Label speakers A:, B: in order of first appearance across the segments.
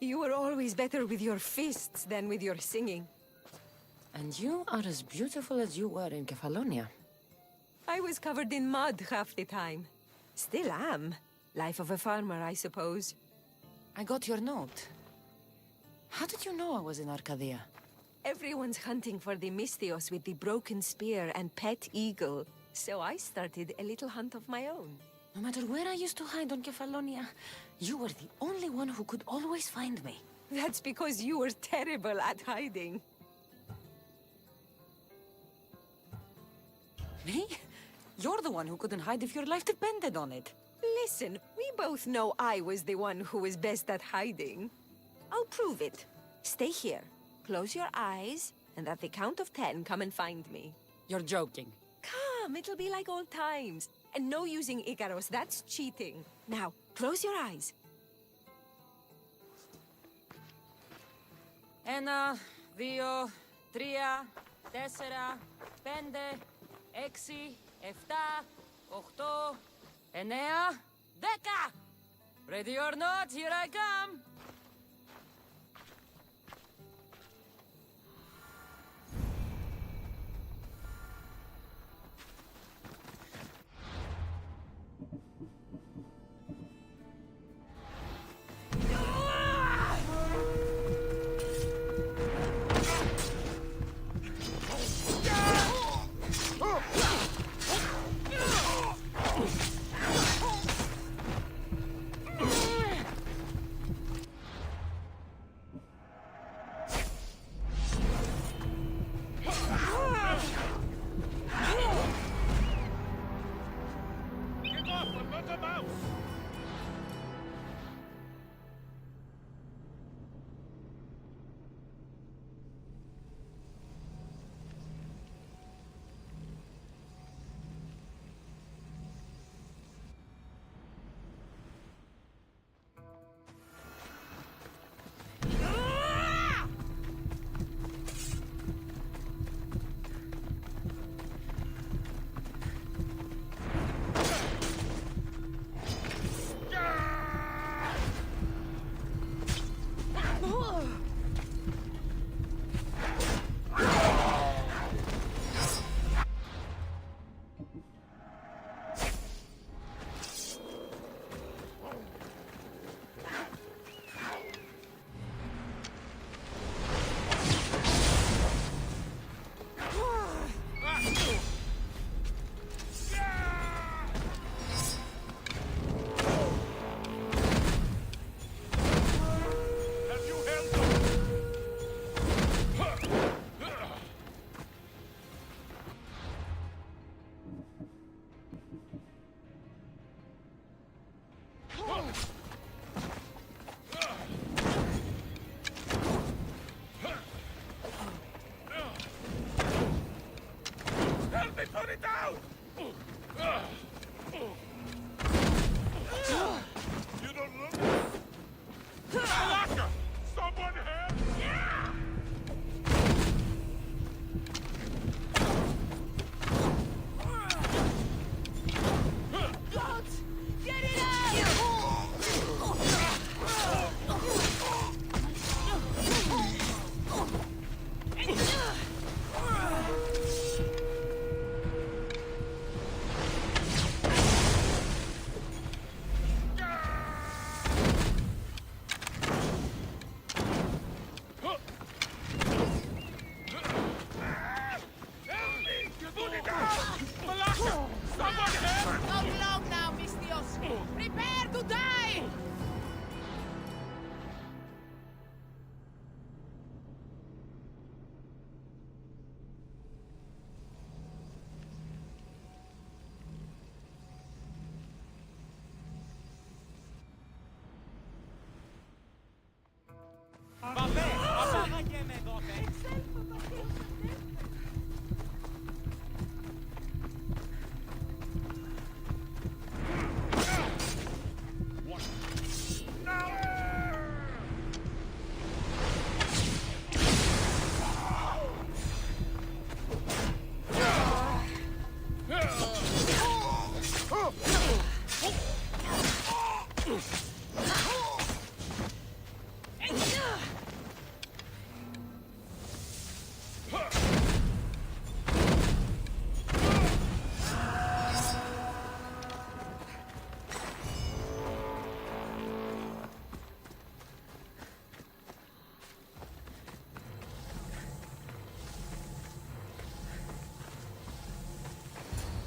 A: You were always better with your fists than with your singing.
B: And you are as beautiful as you were in Kefalonia.
A: I was covered in mud half the time. Still am. Life of a farmer, I suppose.
B: I got your note. How did you know I was in Arcadia?
A: Everyone's hunting for the Mystios with the broken spear and pet eagle. So I started a little hunt of my own.
B: No matter where I used to hide on Kefalonia, you were the only one who could always find me.
A: That's because you were terrible at hiding.
B: Me? You're the one who couldn't hide if your life depended on it.
A: Listen, we both know I was the one who was best at hiding. I'll prove it. Stay here, close your eyes, and at the count of 10, come and find me.
B: You're joking.
A: Come, it'll be like old times. And no using Icaros, that's cheating. Now, close your eyes.
B: Ένα, δύο, τρία, τέσσερα, πέντε, έξι, εφτά, οχτώ, εννέα, δέκα! Ready or not, here I come!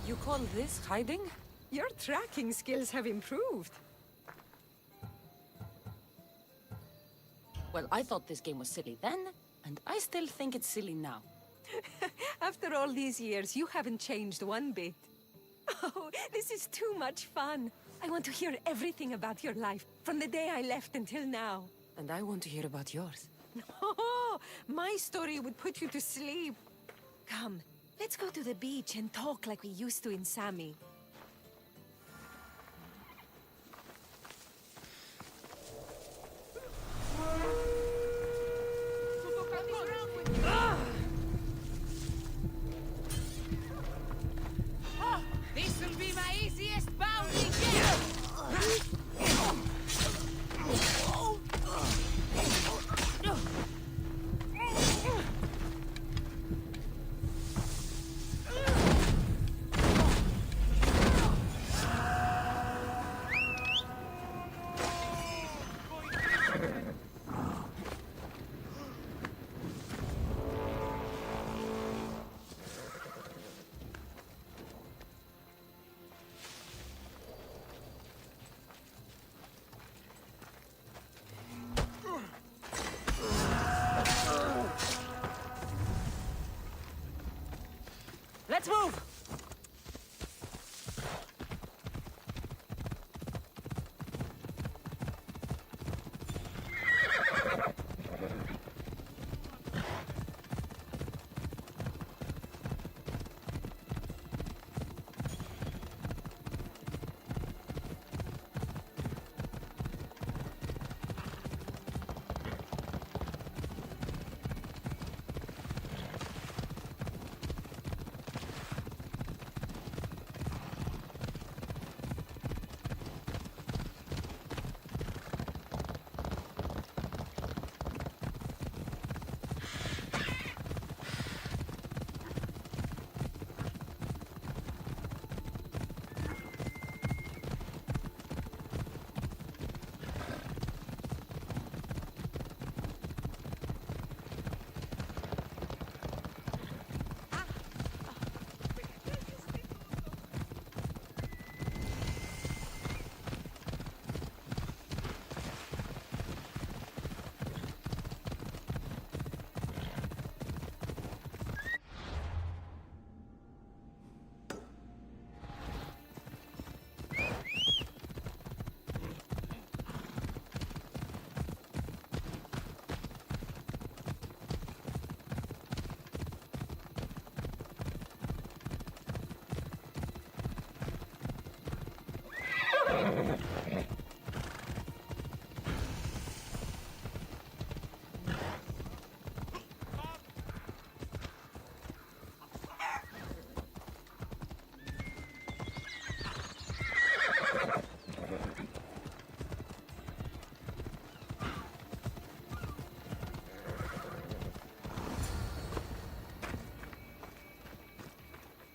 B: You call this hiding?
A: Your tracking skills have improved.
B: Well, I thought this game was silly then, and I still think it's silly now.
A: After all these years, you haven't changed one bit. Oh, this is too much fun. I want to hear everything about your life, from the day I left until now.
B: And I want to hear about yours.
A: Oh, my story would put you to sleep. Come, let's go to the beach and talk like we used to in Sami.
C: This'll be my easiest bounty yet!
B: Let's move!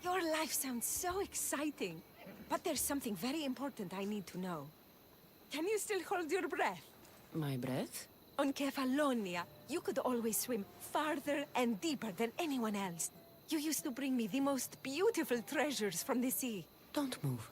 A: Your life sounds so exciting. But there's something very important I need to know. Can you still hold your breath?
B: My breath?
A: On Kefalonia, you could always swim farther and deeper than anyone else. You used to bring me the most beautiful treasures from the sea.
B: Don't move.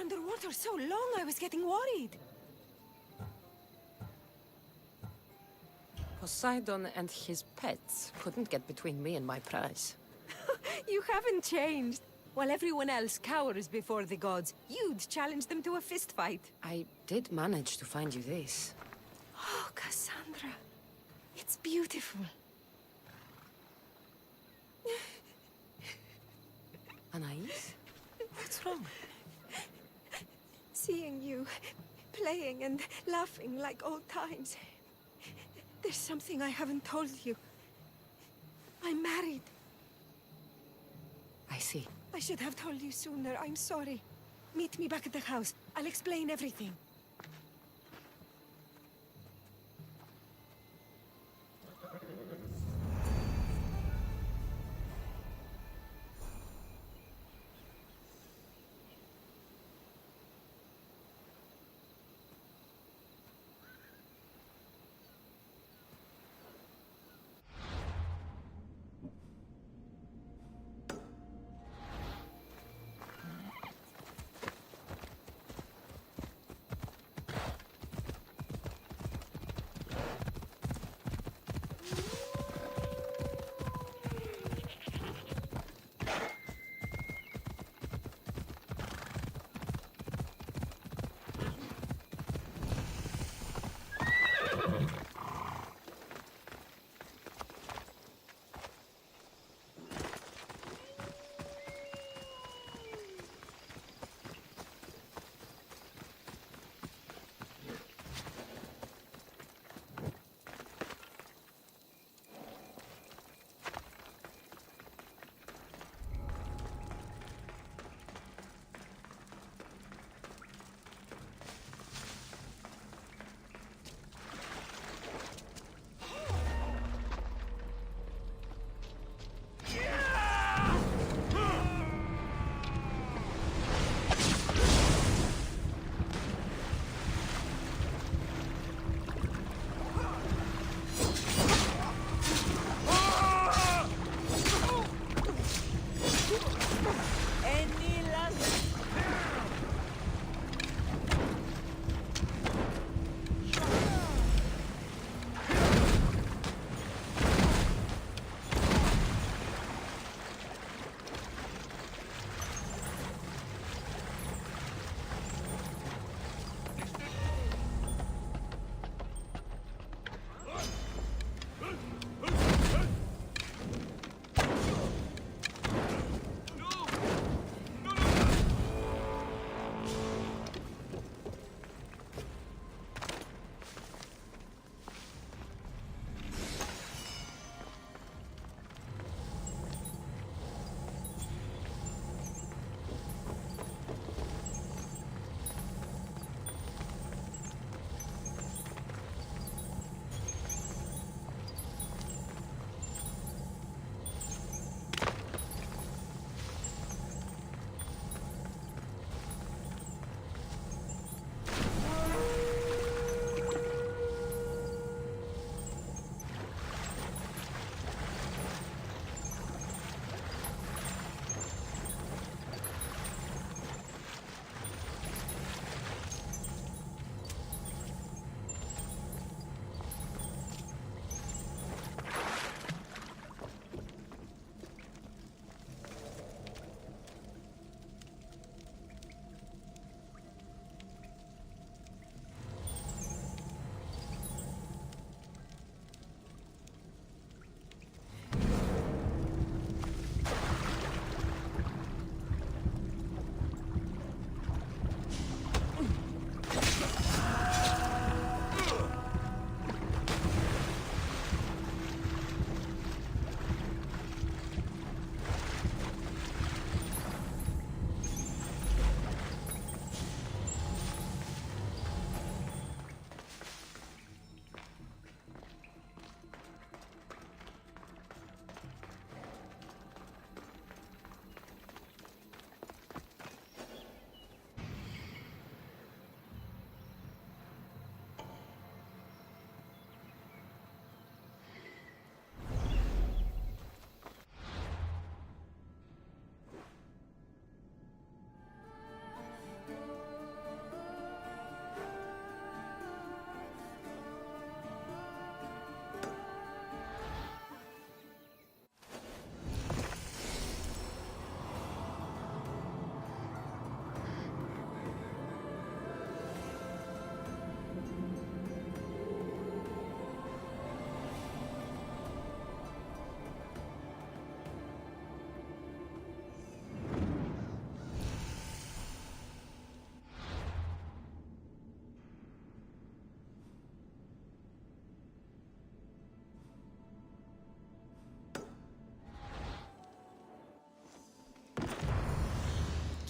A: underwater so long, I was getting worried.
B: Poseidon and his pets couldn't get between me and my prize.
A: You haven't changed. While everyone else cowers before the gods, you'd challenge them to a fist fight.
B: I did manage to find you this.
A: Oh, Cassandra. It's beautiful.
B: Anais? What's wrong?
A: Seeing you playing and laughing like old times. There's something I haven't told you. I'm married.
B: I see.
A: I should have told you sooner. I'm sorry. Meet me back at the house. I'll explain everything.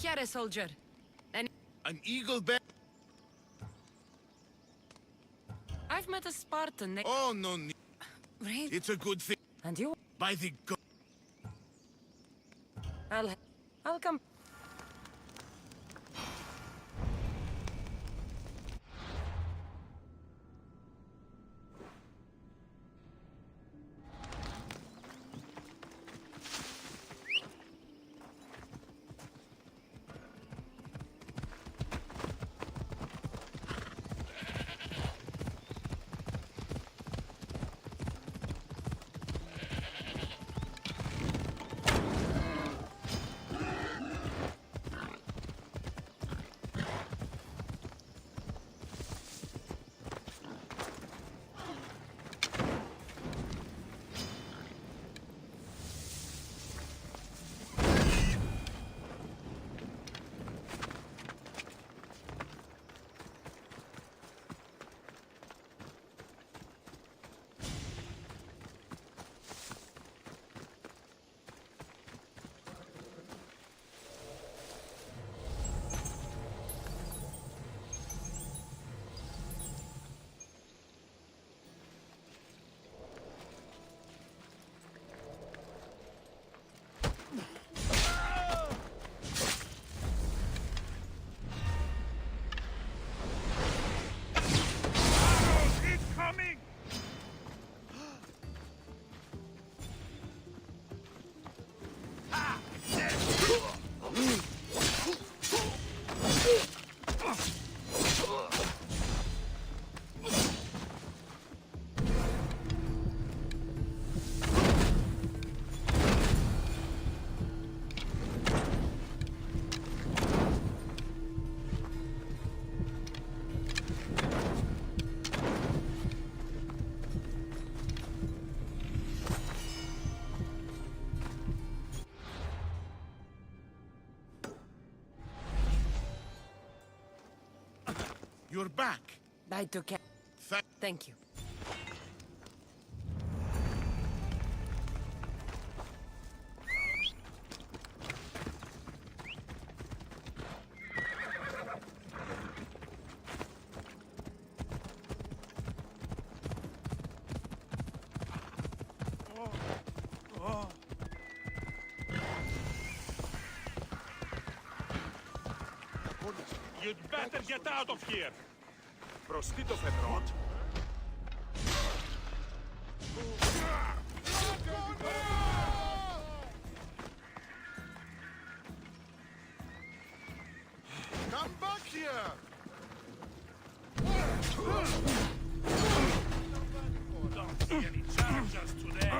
B: chiare, soldier.
D: An eagle bear.
B: I've met a Spartan.
D: Oh, no need.
B: Really?
D: It's a good thing.
B: And you?
D: By the god.
B: I'll come.
D: You're back.
B: I took care. Thank you.
E: You'd better get out of here! Prostito Fedrot.
D: Come back here.
E: Don't see any challengers today.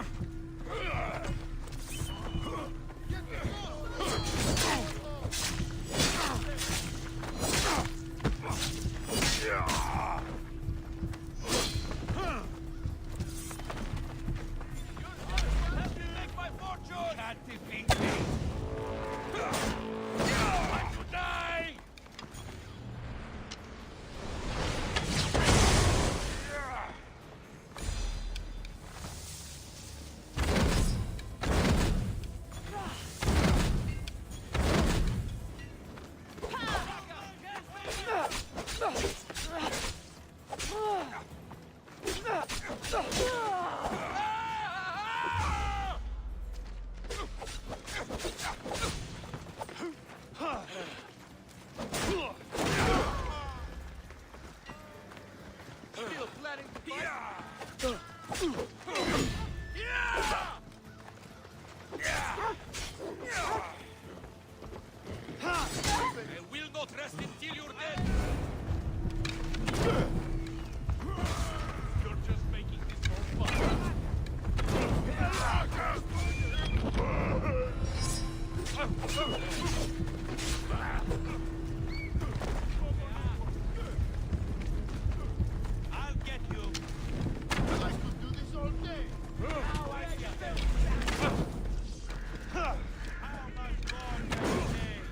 E: I will not rest until you're dead! You're just making this more fun. I'll get you.
D: I could do this all day.
E: Now I get them. How much more can I take?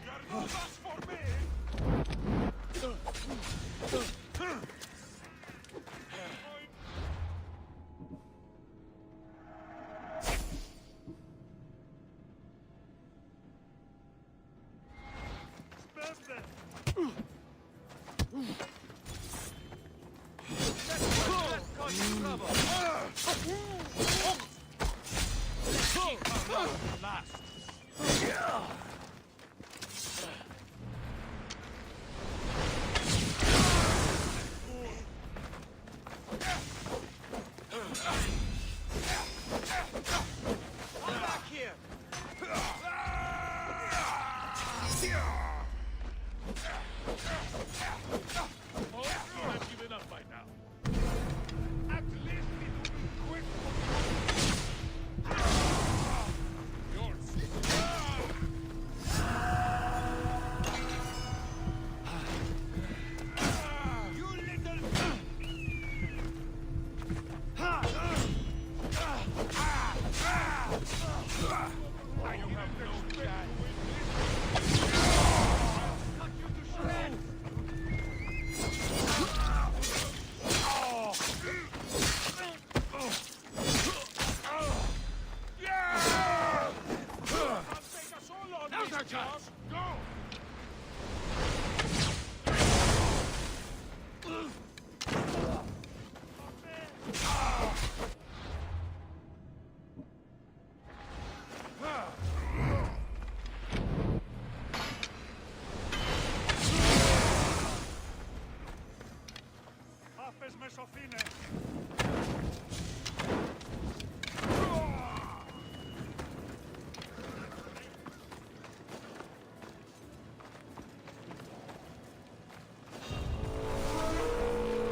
E: You're no match for me!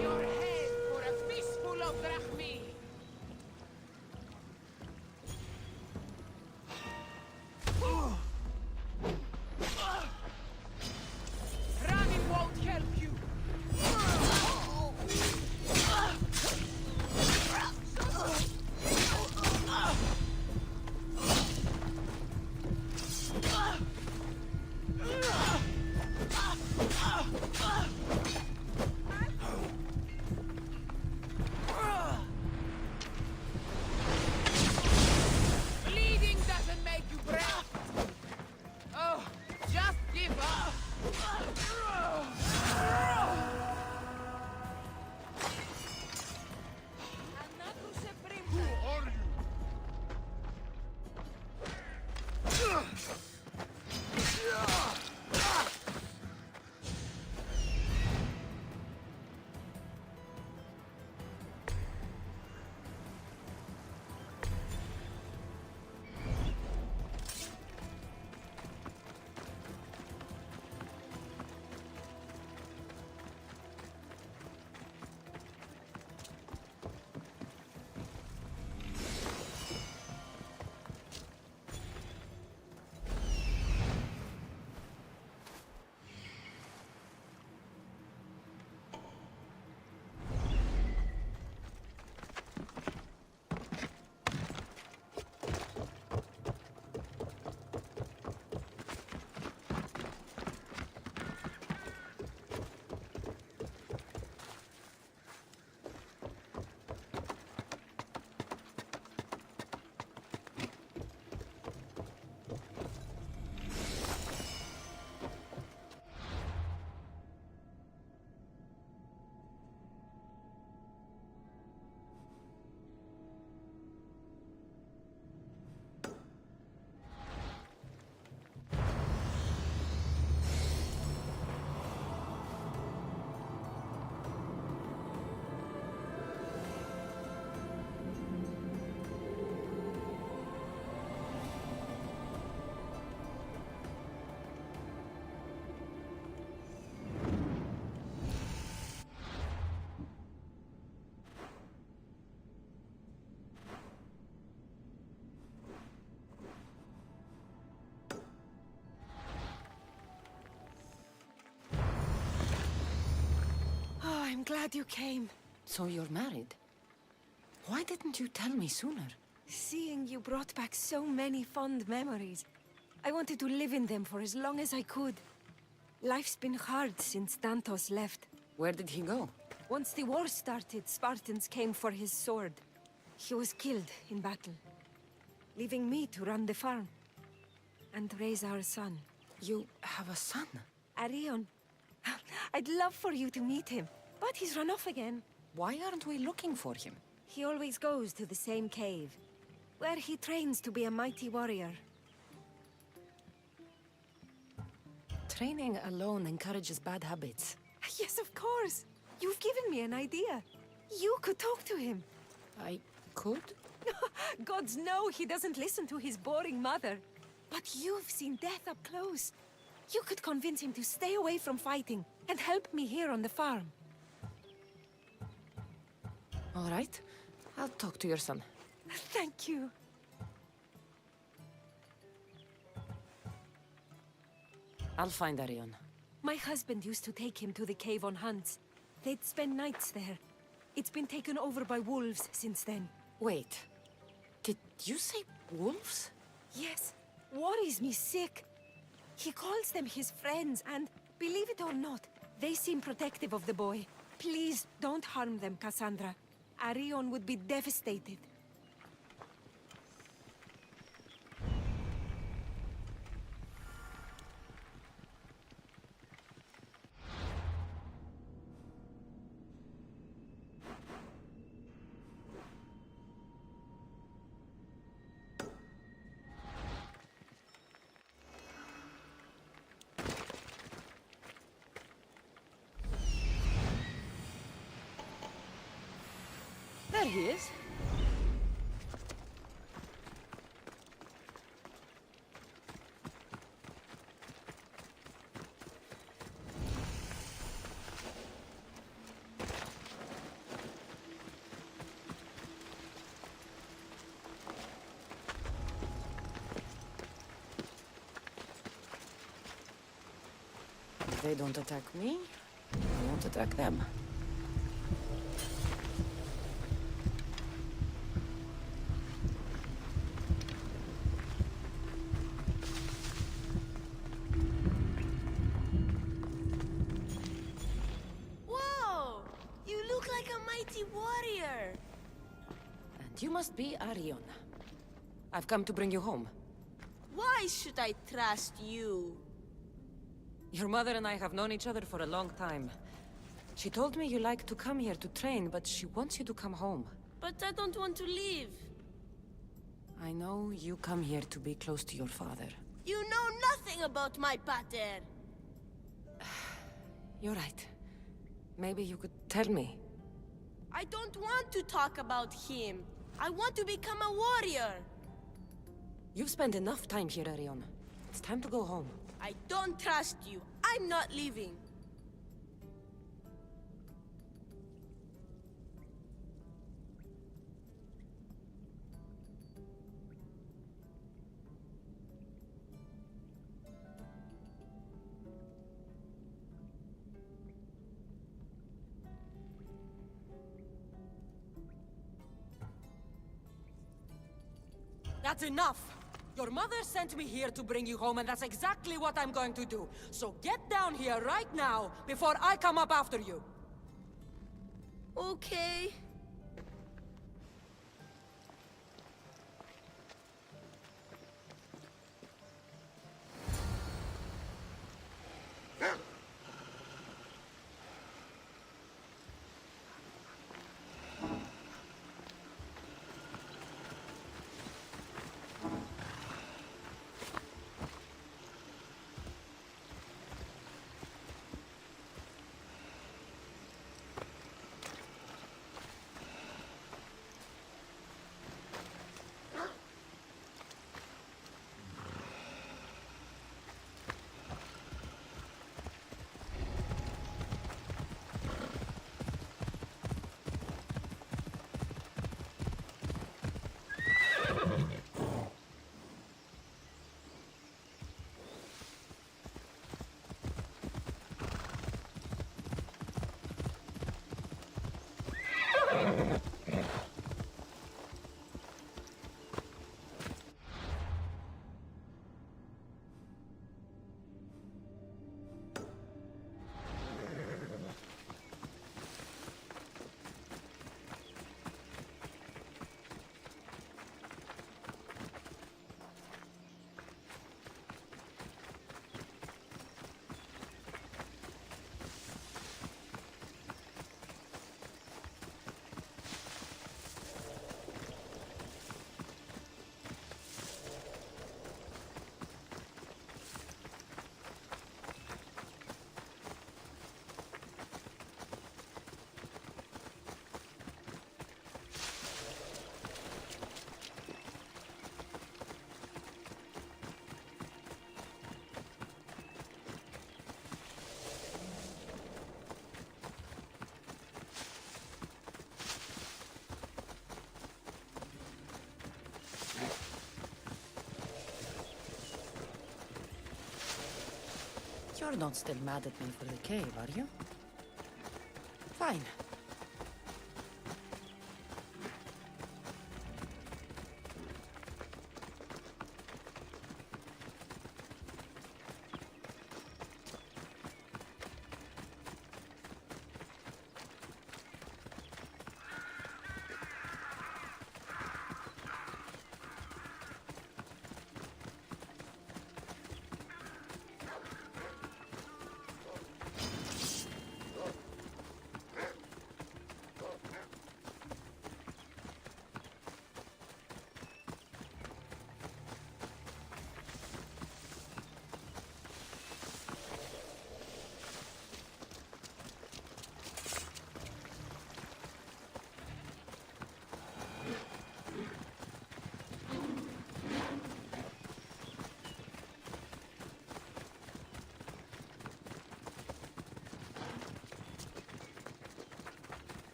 C: Your head for a fistful of drachmi. Running won't help you. Bleeding doesn't make you brave. Oh, just give up.
D: Who are you?
A: Oh, I'm glad you came.
B: So you're married? Why didn't you tell me sooner?
A: Seeing you brought back so many fond memories. I wanted to live in them for as long as I could. Life's been hard since Dantos left.
B: Where did he go?
A: Once the war started, Spartans came for his sword. He was killed in battle, leaving me to run the farm and raise our son.
B: You have a son?
A: Arion. I'd love for you to meet him, but he's run off again.
B: Why aren't we looking for him?
A: He always goes to the same cave, where he trains to be a mighty warrior.
B: Training alone encourages bad habits.
A: Yes, of course. You've given me an idea. You could talk to him.
B: I could?
A: Gods know he doesn't listen to his boring mother. But you've seen death up close. You could convince him to stay away from fighting and help me here on the farm.
B: All right. I'll talk to your son.
A: Thank you.
B: I'll find Arion.
A: My husband used to take him to the cave on hunts. They'd spend nights there. It's been taken over by wolves since then.
B: Wait. Did you say wolves?
A: Yes, worries me sick. He calls them his friends, and believe it or not, they seem protective of the boy. Please don't harm them, Cassandra. Arion would be devastated.
B: There he is. If they don't attack me, I won't attack them.
D: Whoa! You look like a mighty warrior.
B: And you must be Arion. I've come to bring you home.
D: Why should I trust you?
B: Your mother and I have known each other for a long time. She told me you like to come here to train, but she wants you to come home.
D: But I don't want to leave.
B: I know you come here to be close to your father.
D: You know nothing about my pater.
B: You're right. Maybe you could tell me.
D: I don't want to talk about him. I want to become a warrior.
B: You've spent enough time here, Arion. It's time to go home.
D: I don't trust you. I'm not leaving.
B: That's enough! Your mother sent me here to bring you home, and that's exactly what I'm going to do. So get down here right now, before I come up after you.
D: Okay.
B: You're not still mad at me for the cave, are you? Fine.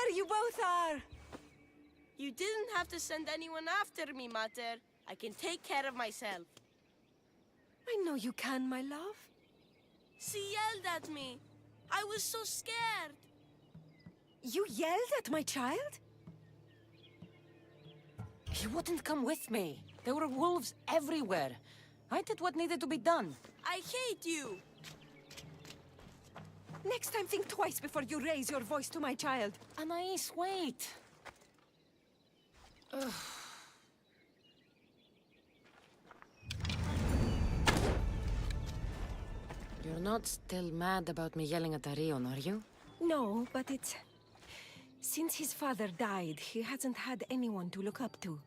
A: There you both are!
D: You didn't have to send anyone after me, Mater. I can take care of myself.
A: I know you can, my love.
D: She yelled at me. I was so scared.
A: You yelled at my child?
B: He wouldn't come with me. There were wolves everywhere. I did what needed to be done.
D: I hate you.
A: Next time, think twice before you raise your voice to my child.
B: Anais, wait. Ugh. You're not still mad about me yelling at Arion, are you?
A: No, but it's... Since his father died, he hasn't had anyone to look up to.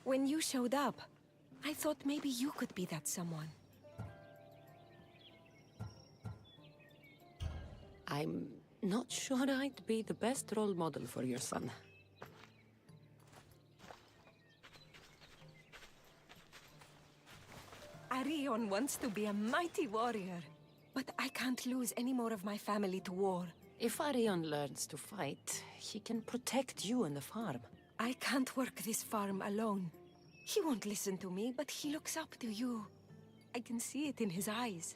A: When you showed up, I thought maybe you could be that someone.
B: I'm not sure I'd be the best role model for your son.
A: Arion wants to be a mighty warrior, but I can't lose any more of my family to war.
B: If Arion learns to fight, he can protect you and the farm.
A: I can't work this farm alone. He won't listen to me, but he looks up to you. I can see it in his eyes.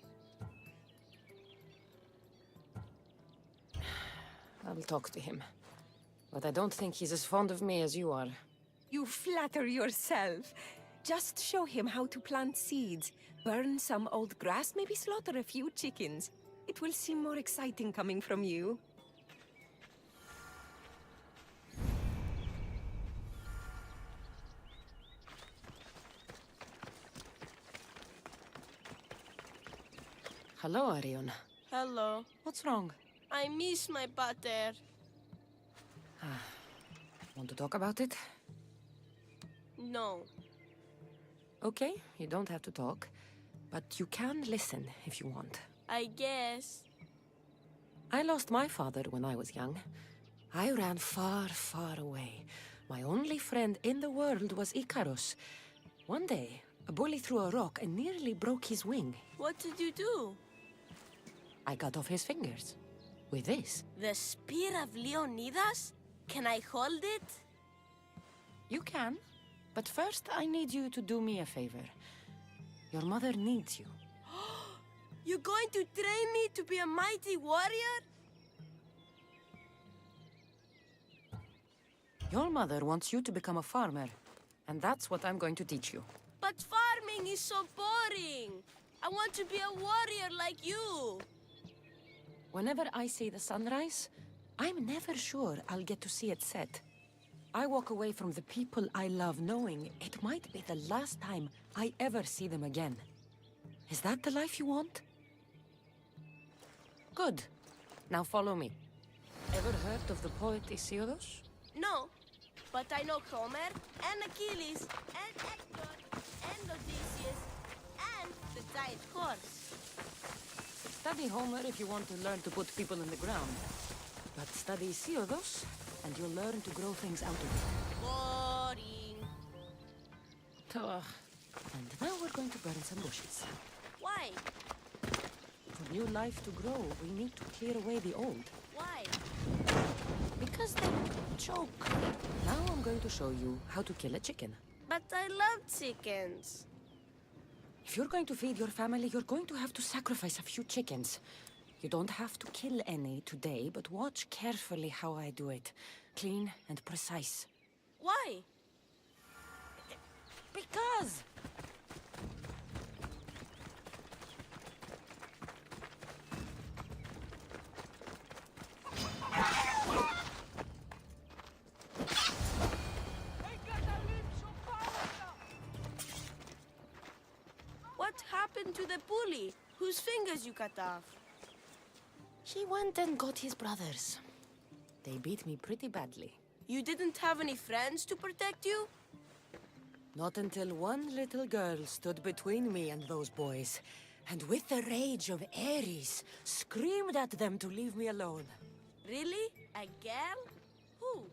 B: I'll talk to him. But I don't think he's as fond of me as you are.
A: You flatter yourself. Just show him how to plant seeds, burn some old grass, maybe slaughter a few chickens. It will seem more exciting coming from you.
B: Hello, Arion.
D: Hello.
B: What's wrong?
D: I miss my pater.
B: Want to talk about it?
D: No.
B: Okay, you don't have to talk. But you can listen if you want.
D: I guess.
B: I lost my father when I was young. I ran far, far away. My only friend in the world was Icarus. One day, a bully threw a rock and nearly broke his wing.
D: What did you do?
B: I cut off his fingers. With this.
D: The spear of Leonidas? Can I hold it?
B: You can. But first, I need you to do me a favor. Your mother needs you.
D: You're going to train me to be a mighty warrior?
B: Your mother wants you to become a farmer. And that's what I'm going to teach you.
D: But farming is so boring. I want to be a warrior like you.
B: Whenever I see the sunrise, I'm never sure I'll get to see it set. I walk away from the people I love knowing it might be the last time I ever see them again. Is that the life you want? Good. Now follow me. Ever heard of the poet Hesiodus?
D: No, but I know Homer, and Achilles, and Hector, and Odysseus, and the giant horse.
B: Study Homer if you want to learn to put people in the ground. But study Hesiodus, and you'll learn to grow things out of it.
D: Boring.
B: And now we're going to burn some bushes.
D: Why?
B: For new life to grow, we need to clear away the old.
D: Why?
B: Because they choke. Now I'm going to show you how to kill a chicken.
D: But I love chickens.
B: If you're going to feed your family, you're going to have to sacrifice a few chickens. You don't have to kill any today, but watch carefully how I do it. Clean and precise.
D: Why?
B: Because!
D: What happened to the bully whose fingers you cut off?
B: He went and got his brothers. They beat me pretty badly.
D: You didn't have any friends to protect you?
B: Not until one little girl stood between me and those boys, and with the rage of Ares, screamed at them to leave me alone.
D: Really? A girl? Who?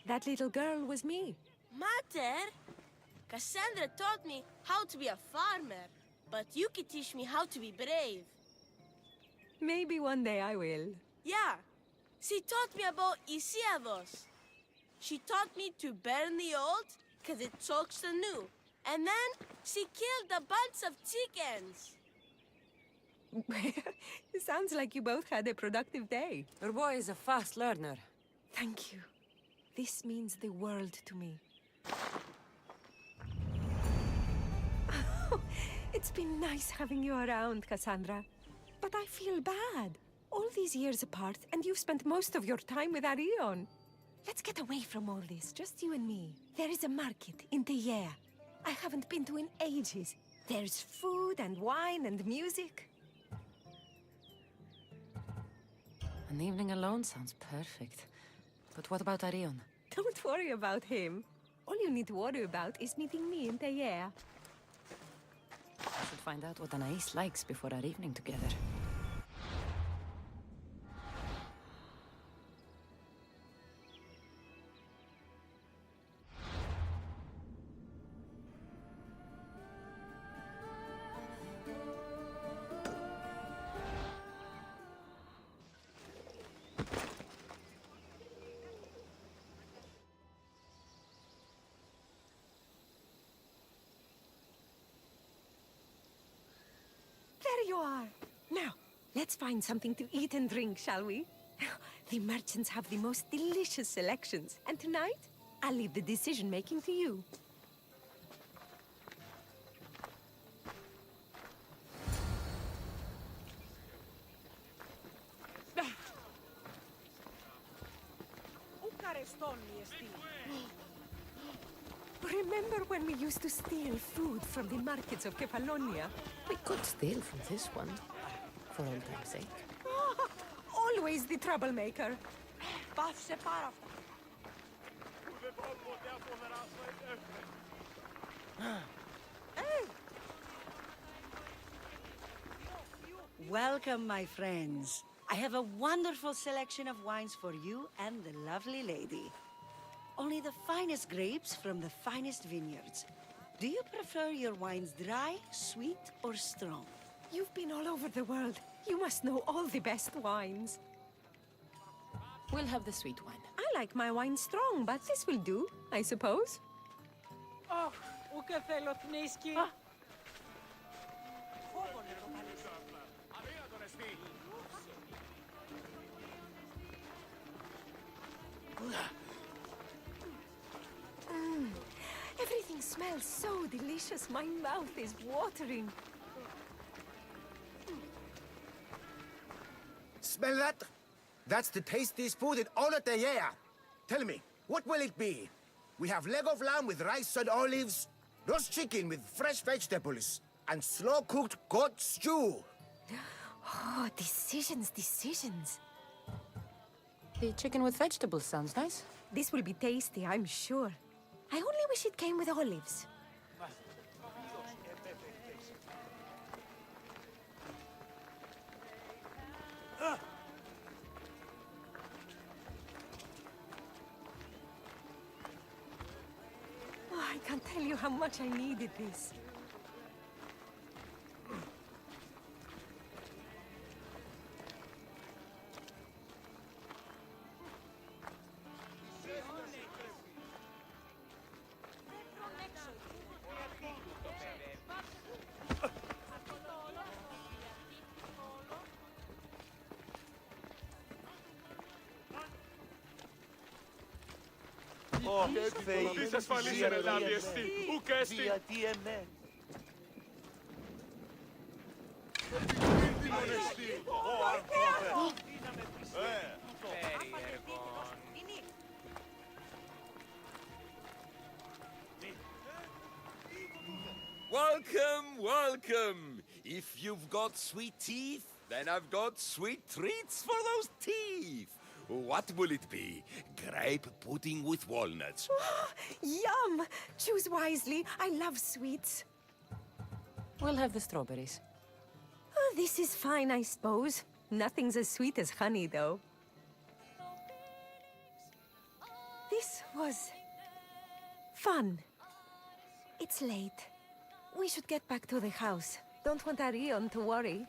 A: That little girl was me.
D: Mater? Cassandra taught me how to be a farmer, but you could teach me how to be brave.
A: Maybe one day I will.
D: Yeah, she taught me about Isiavos. She taught me to burn the old, because it chokes the new. And then she killed a bunch of chickens.
A: It sounds like you both had a productive day.
B: Your boy is a fast learner.
A: Thank you. This means the world to me. It's been nice having you around, Cassandra. But I feel bad. All these years apart, and you've spent most of your time with Arion. Let's get away from all this, just you and me. There is a market in Teia. I haven't been to in ages. There's food and wine and music.
B: An evening alone sounds perfect. But what about Arion?
A: Don't worry about him. All you need to worry about is meeting me in Teia.
B: I should find out what Anais likes before our evening together.
A: There you are. Now, let's find something to eat and drink, shall we? The merchants have the most delicious selections. And tonight, I'll leave the decision-making to you. Remember when we used to steal food from the markets of Kefalonia?
B: We could steal from this one, for old time's sake.
A: Oh, always the troublemaker.
F: Welcome, my friends. I have a wonderful selection of wines for you and the lovely lady. Only the finest grapes from the finest vineyards. Do you prefer your wines dry, sweet, or strong?
A: You've been all over the world. You must know all the best wines.
B: We'll have the sweet wine.
A: I like my wine strong, but this will do, I suppose. Everything smells so delicious. My mouth is watering.
G: Smell that? That's the tastiest food in all of the year. Tell me, what will it be? We have leg of lamb with rice and olives, roast chicken with fresh vegetables, and slow-cooked goat stew.
A: Oh, decisions, decisions.
B: The chicken with vegetables sounds nice.
A: This will be tasty, I'm sure. I only wish it came with olives. Oh, I can't tell you how much I needed this.
E: Της ασφαλής ερελάβη εστί, ουκ έστι.
H: Welcome, welcome. If you've got sweet teeth, then I've got sweet treats for those teeth. What will it be? Grape pudding with walnuts.
A: Yum! Choose wisely. I love sweets.
B: We'll have the strawberries.
A: Oh, this is fine, I suppose. Nothing's as sweet as honey, though. This was fun. It's late. We should get back to the house. Don't want Arion to worry.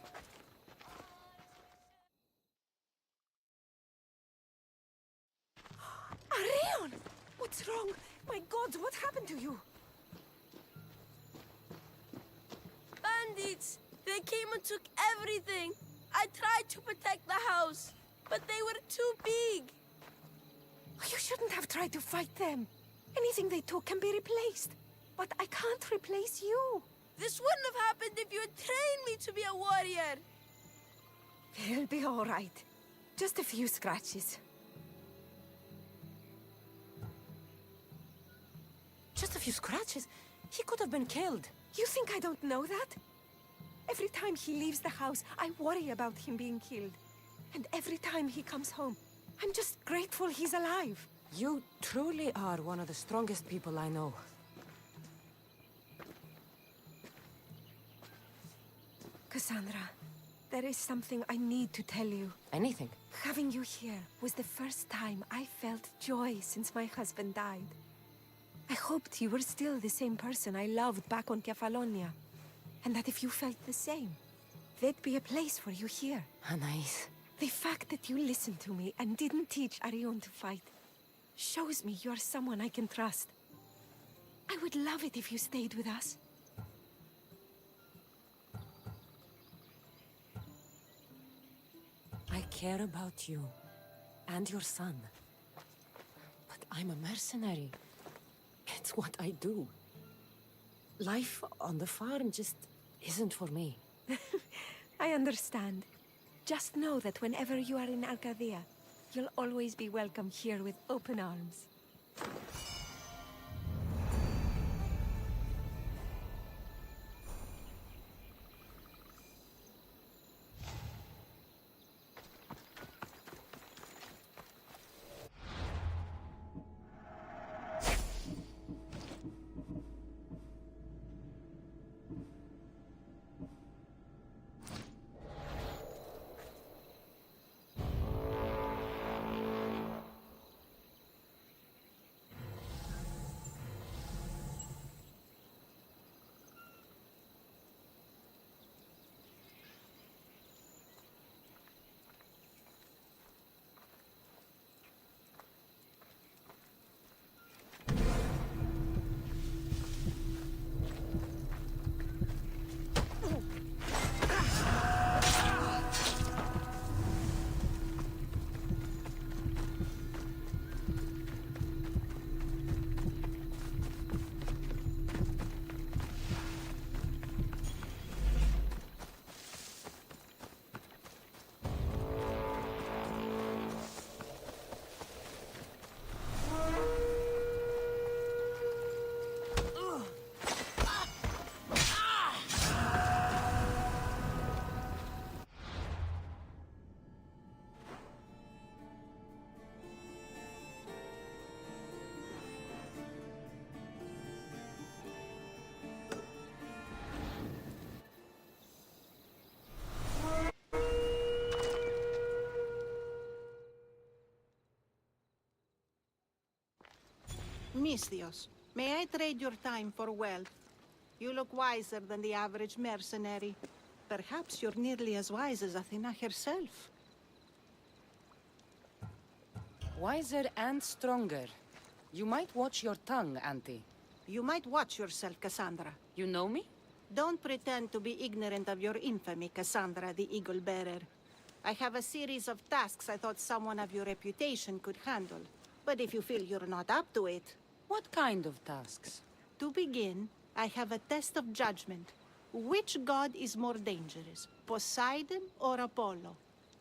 A: Arion! What's wrong? My God, what happened to you?
D: Bandits! They came and took everything. I tried to protect the house, but they were too big.
A: You shouldn't have tried to fight them. Anything they took can be replaced. But I can't replace you.
D: This wouldn't have happened if you had trained me to be a warrior.
A: They'll be all right. Just a few scratches.
B: Just a few scratches? He could have been killed.
A: You think I don't know that? Every time he leaves the house, I worry about him being killed. And every time he comes home, I'm just grateful he's alive.
B: You truly are one of the strongest people I know.
A: Cassandra, there is something I need to tell you.
B: Anything.
A: Having you here was the first time I felt joy since my husband died. I hoped you were still the same person I loved back on Kefalonia. And that if you felt the same, there'd be a place for you here.
B: Anais.
A: The fact that you listened to me and didn't teach Arion to fight shows me you're someone I can trust. I would love it if you stayed with us.
B: I care about you and your son. But I'm a mercenary. It's what I do. Life on the farm just isn't for me.
A: I understand. Just know that whenever you are in Arcadia, you'll always be welcome here with open arms.
I: Misthios, may I trade your time for wealth? You look wiser than the average mercenary. Perhaps you're nearly as wise as Athena herself.
B: Wiser and stronger. You might watch your tongue, Auntie.
I: You might watch yourself, Cassandra.
B: You know me?
I: Don't pretend to be ignorant of your infamy, Cassandra the Eagle Bearer. I have a series of tasks I thought someone of your reputation could handle. But if you feel you're not up to it...
B: What kind of tasks?
I: To begin, I have a test of judgment. Which god is more dangerous, Poseidon or Apollo?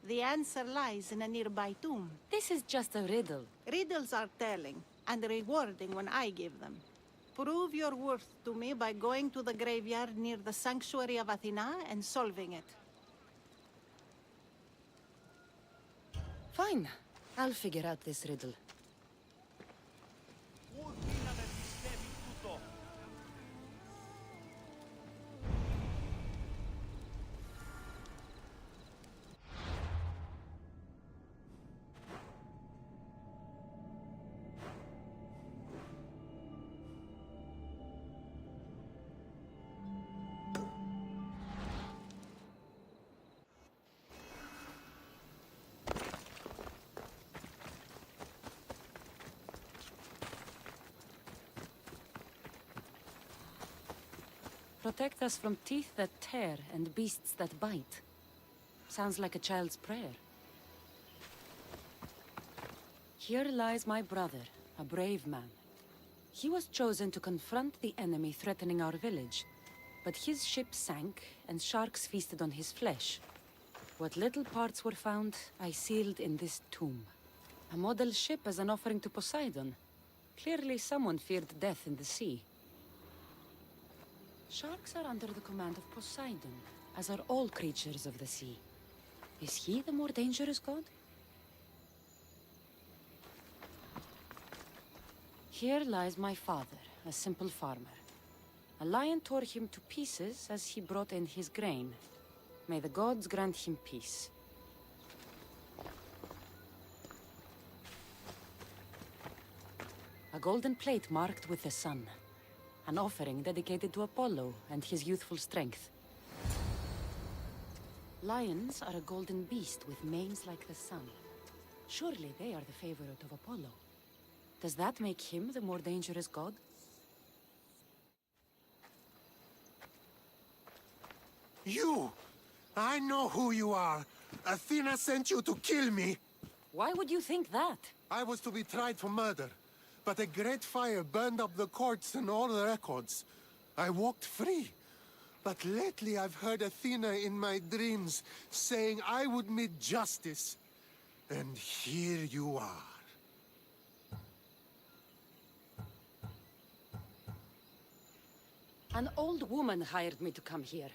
I: The answer lies in a nearby tomb.
B: This is just a riddle.
I: Riddles are telling, and rewarding when I give them. Prove your worth to me by going to the graveyard near the sanctuary of Athena and solving it.
B: Fine. I'll figure out this riddle. Protect us from teeth that tear and beasts that bite. Sounds like a child's prayer. Here lies my brother, a brave man. He was chosen to confront the enemy threatening our village, but his ship sank and sharks feasted on his flesh. What little parts were found, I sealed in this tomb. A model ship as an offering to Poseidon. Clearly someone feared death in the sea. Sharks are under the command of Poseidon, as are all creatures of the sea. Is he the more dangerous god? Here lies my father, a simple farmer. A lion tore him to pieces as he brought in his grain. May the gods grant him peace. A golden plate marked with the sun. An offering dedicated to Apollo and his youthful strength. Lions are a golden beast with manes like the sun. Surely they are the favorite of Apollo. Does that make him the more dangerous god?
G: You! I know who you are. Athena sent you to kill me.
B: Why would you think that?
G: I was to be tried for murder, but a great fire burned up the courts and all the records. I walked free. But lately I've heard Athena in my dreams saying I would meet justice. And here you are.
B: An old woman hired me to come here.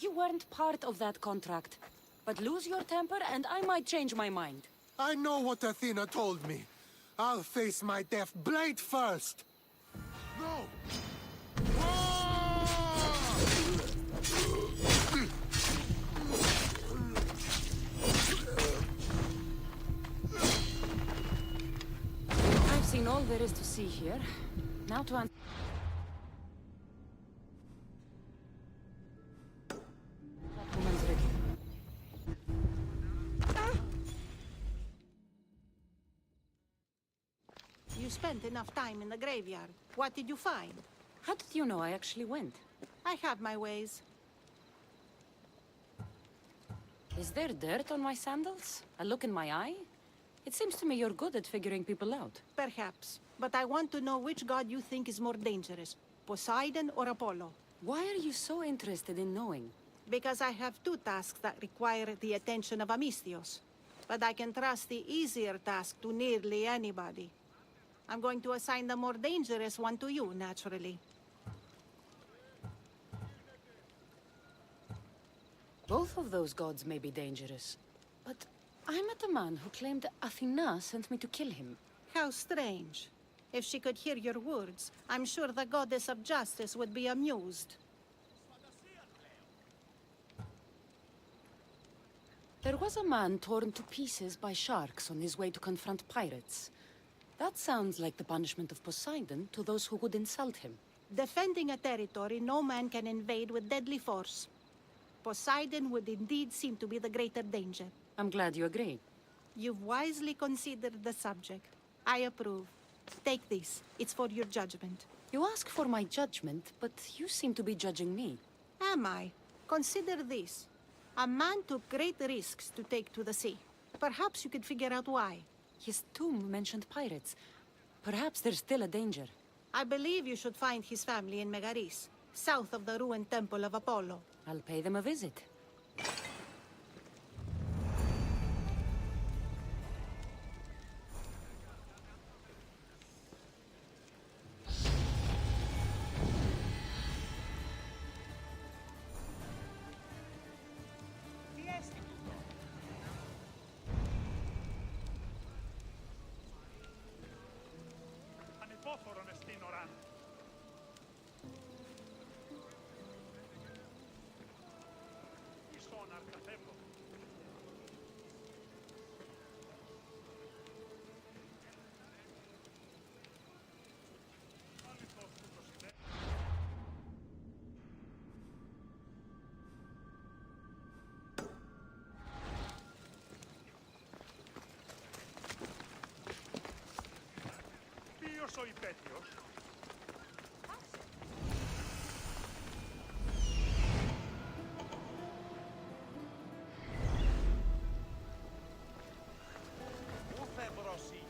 B: You weren't part of that contract. But lose your temper and I might change my mind.
G: I know what Athena told me. I'll face my death blade first. No!
B: I've seen all there is to see here. Now to answer. That woman's ready.
I: You spent enough time in the graveyard. What did you find?
B: How did you know I actually went?
I: I have my ways.
B: Is there dirt on my sandals? A look in my eye? It seems to me you're good at figuring people out.
I: Perhaps. But I want to know which god you think is more dangerous, Poseidon or Apollo.
B: Why are you so interested in knowing?
I: Because I have two tasks that require the attention of Amistios. But I can trust the easier task to nearly anybody. I'm going to assign the more dangerous one to you, naturally.
B: Both of those gods may be dangerous. But I met a man who claimed Athena sent me to kill him.
I: How strange. If she could hear your words, I'm sure the goddess of justice would be amused.
B: There was a man torn to pieces by sharks on his way to confront pirates. That sounds like the punishment of Poseidon to those who would insult him.
I: Defending a territory no man can invade with deadly force. Poseidon would indeed seem to be the greater danger.
B: I'm glad you agree.
I: You've wisely considered the subject. I approve. Take this. It's for your judgment.
B: You ask for my judgment, but you seem to be judging me.
I: Am I? Consider this. A man took great risks to take to the sea. Perhaps you could figure out why.
B: His tomb mentioned pirates. Perhaps there's still a danger.
I: I believe you should find his family in Megaris, south of the ruined Temple of Apollo.
B: I'll pay them a visit.
E: Ανυπόφορον εστίν οράν. Ισόν αρκαθεύω. Αληθώς που το συνέ... Ποιος ο υπέτειος? Ούθε μπροσί.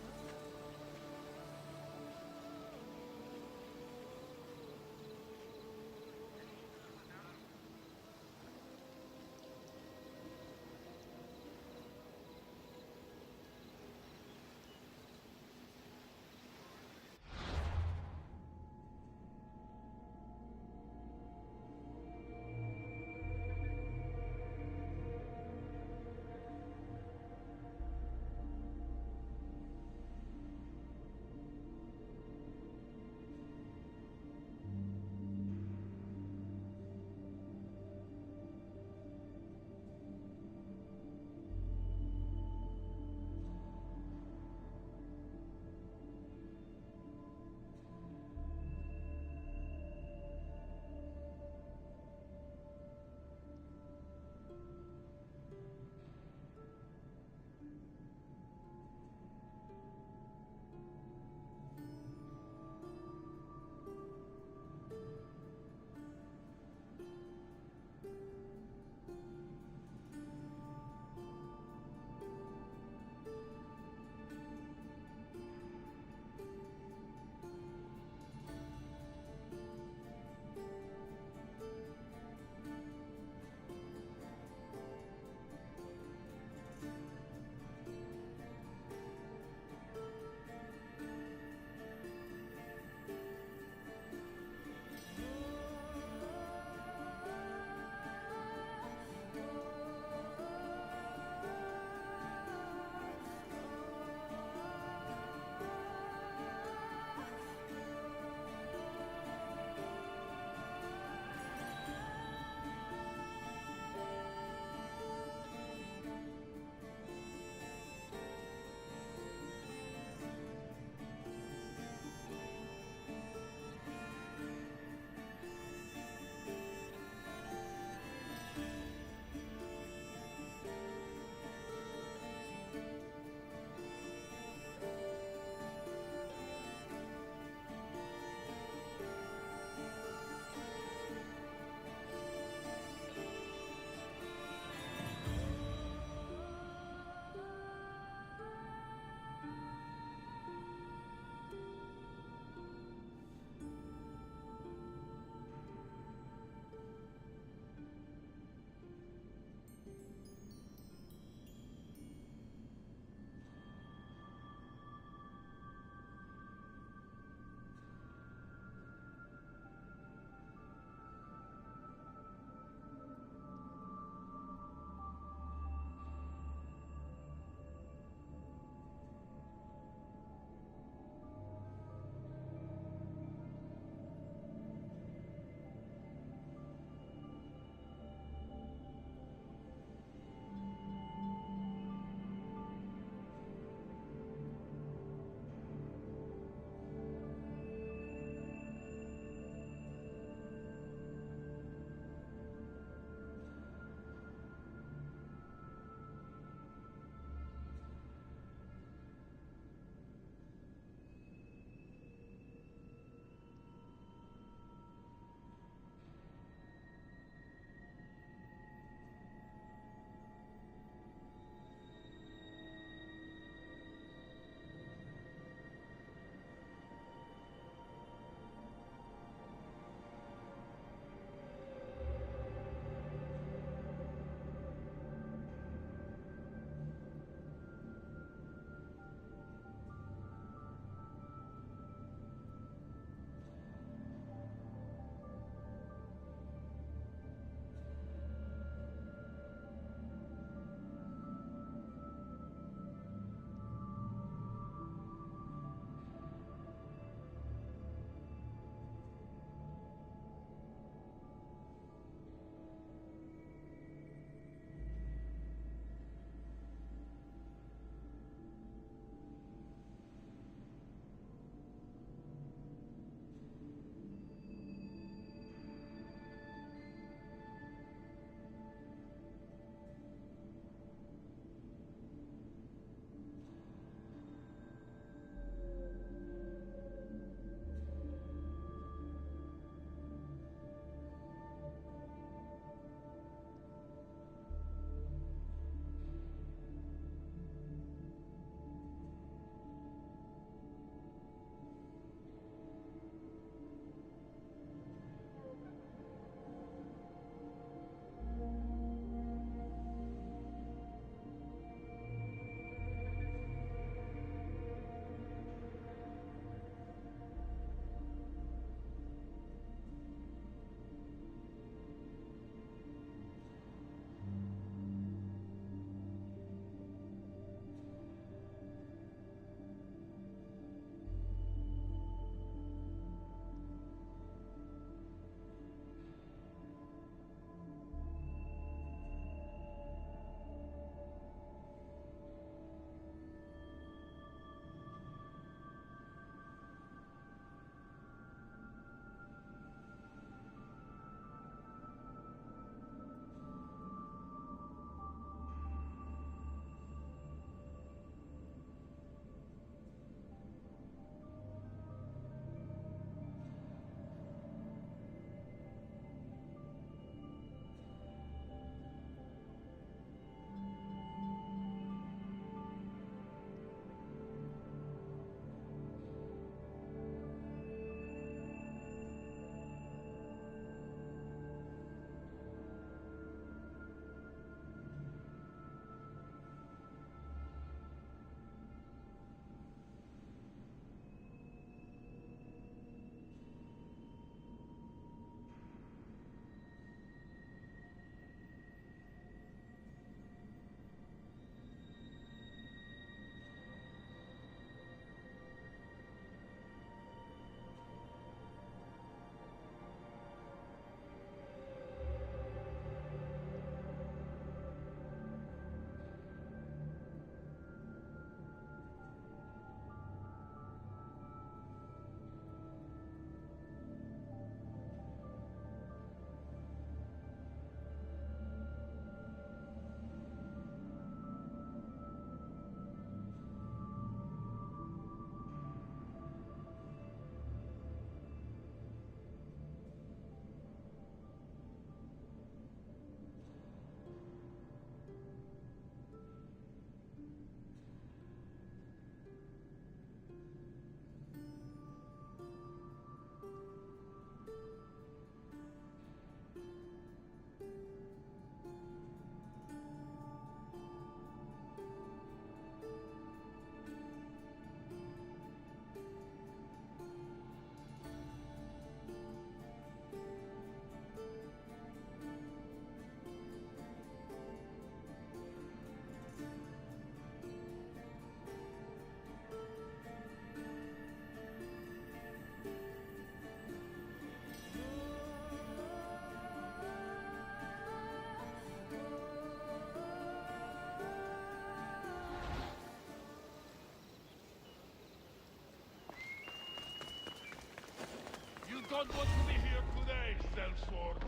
E: don't want to be here today, sellsword.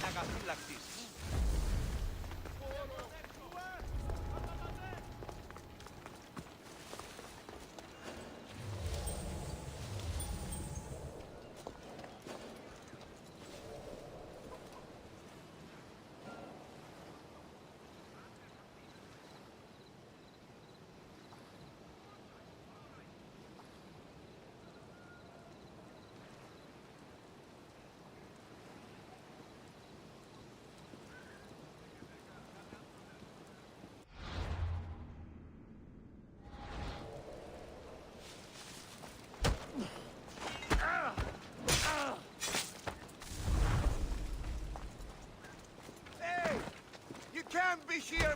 J: Tagaphylaxis.
E: Hey! You can't be here!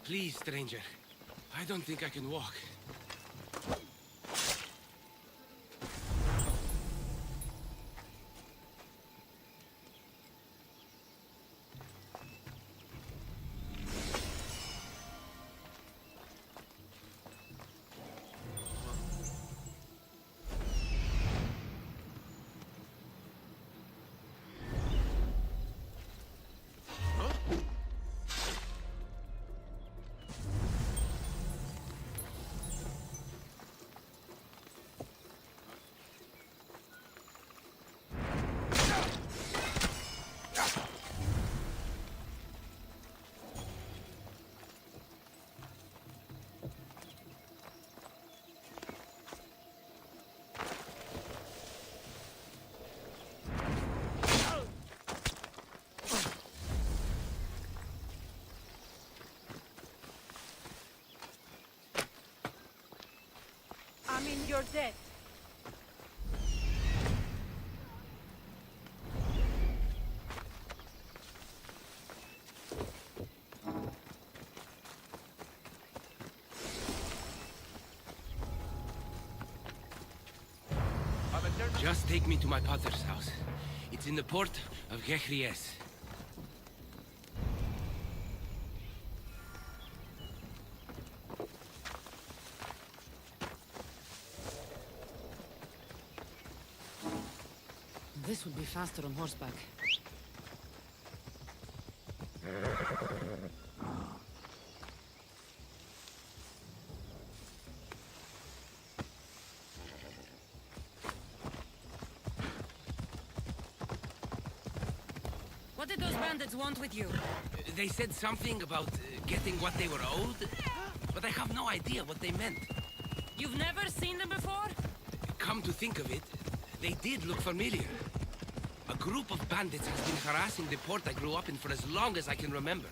K: Please, stranger. I don't think I can walk.
A: I mean, you're dead.
K: Just take me to my potter's house. It's in the port of Gehries.
B: This would be faster on horseback.
A: What did those bandits want with you?
K: They said something about getting what they were owed, but I have no idea what they meant.
A: You've never seen them before?
K: Come to think of it, they did look familiar. A group of bandits has been harassing the port I grew up in for as long as I can remember.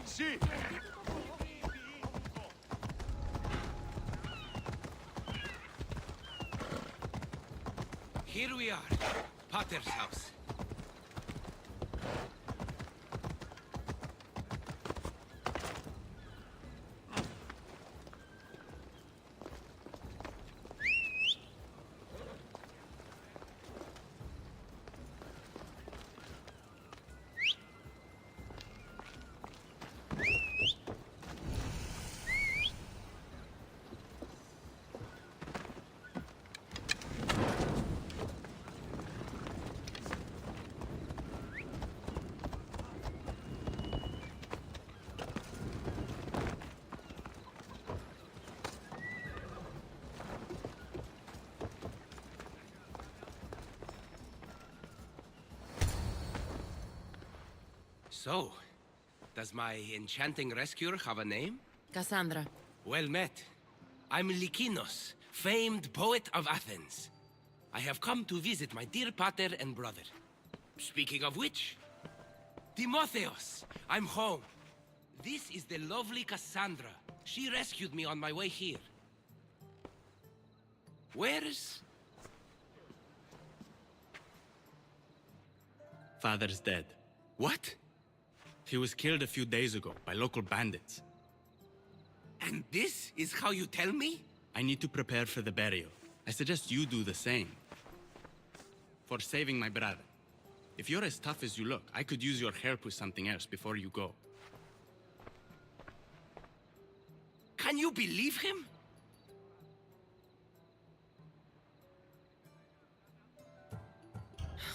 E: Sì!
K: Here we are, Potter's house. So, does my enchanting rescuer have a name?
B: Cassandra.
K: Well met. I'm Lykinos, famed poet of Athens. I have come to visit my dear pater and brother. Speaking of which, Timotheos, I'm home. This is the lovely Cassandra. She rescued me on my way here. Where's...
L: Father's dead.
K: What?
L: He was killed a few days ago by local bandits.
K: And this is how you tell me?
L: I need to prepare for the burial. I suggest you do the same. For saving my brother. If you're as tough as you look, I could use your help with something else before you go.
K: Can you believe him?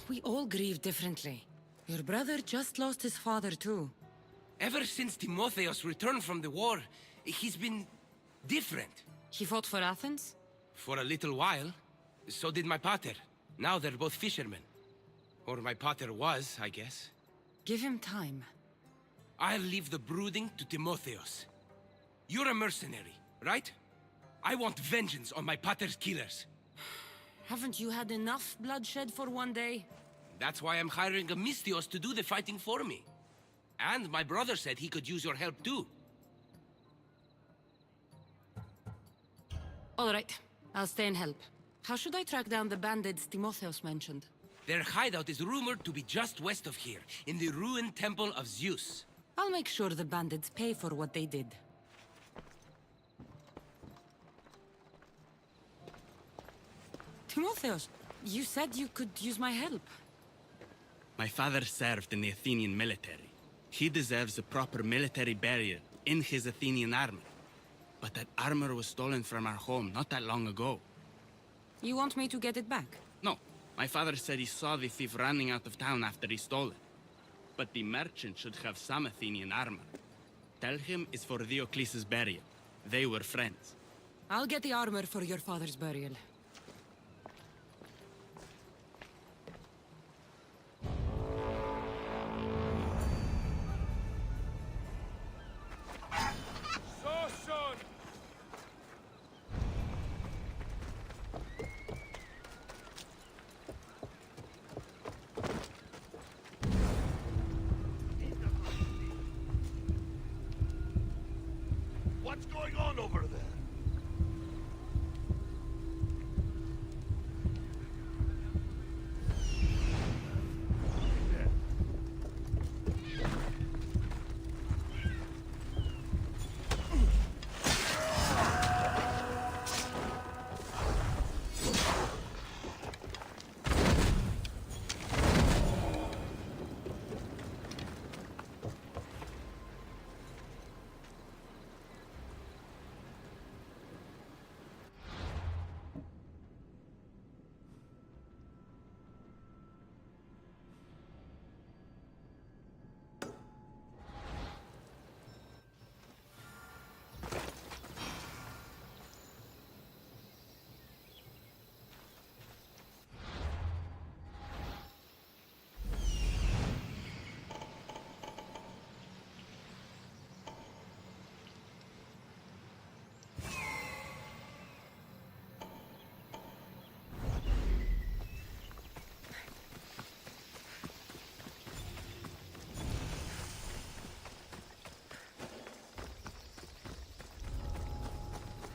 B: We all grieve differently. Your brother just lost his father, too.
K: Ever since Timotheos returned from the war, he's been different.
B: He fought for Athens?
K: For a little while. So did my pater. Now they're both fishermen. Or my pater was, I guess.
B: Give him time.
K: I'll leave the brooding to Timotheos. You're a mercenary, right? I want vengeance on my pater's killers.
B: Haven't you had enough bloodshed for one day?
K: That's why I'm hiring a Mystios to do the fighting for me. And my brother said he could use your help too.
B: All right, I'll stay and help. How should I track down the bandits Timotheos mentioned?
K: Their hideout is rumored to be just west of here, in the ruined temple of Zeus.
B: I'll make sure the bandits pay for what they did. Timotheos, you said you could use my help.
L: My father served in the Athenian military. He deserves a proper military burial in his Athenian armor. But that armor was stolen from our home not that long ago.
B: You want me to get it back?
L: No. My father said he saw the thief running out of town after he stole it. But the merchant should have some Athenian armor. Tell him it's for Diocles' burial. They were friends.
B: I'll get the armor for your father's burial.
E: What's going on over there?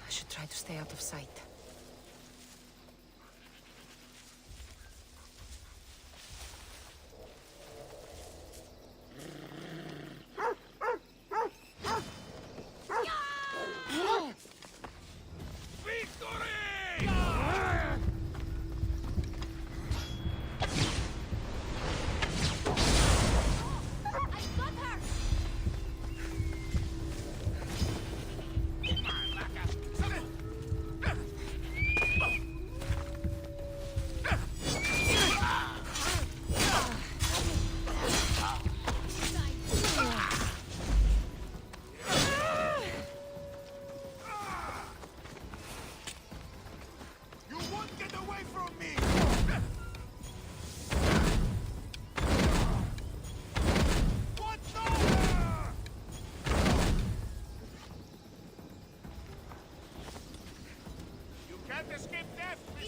B: I should try to stay out of sight.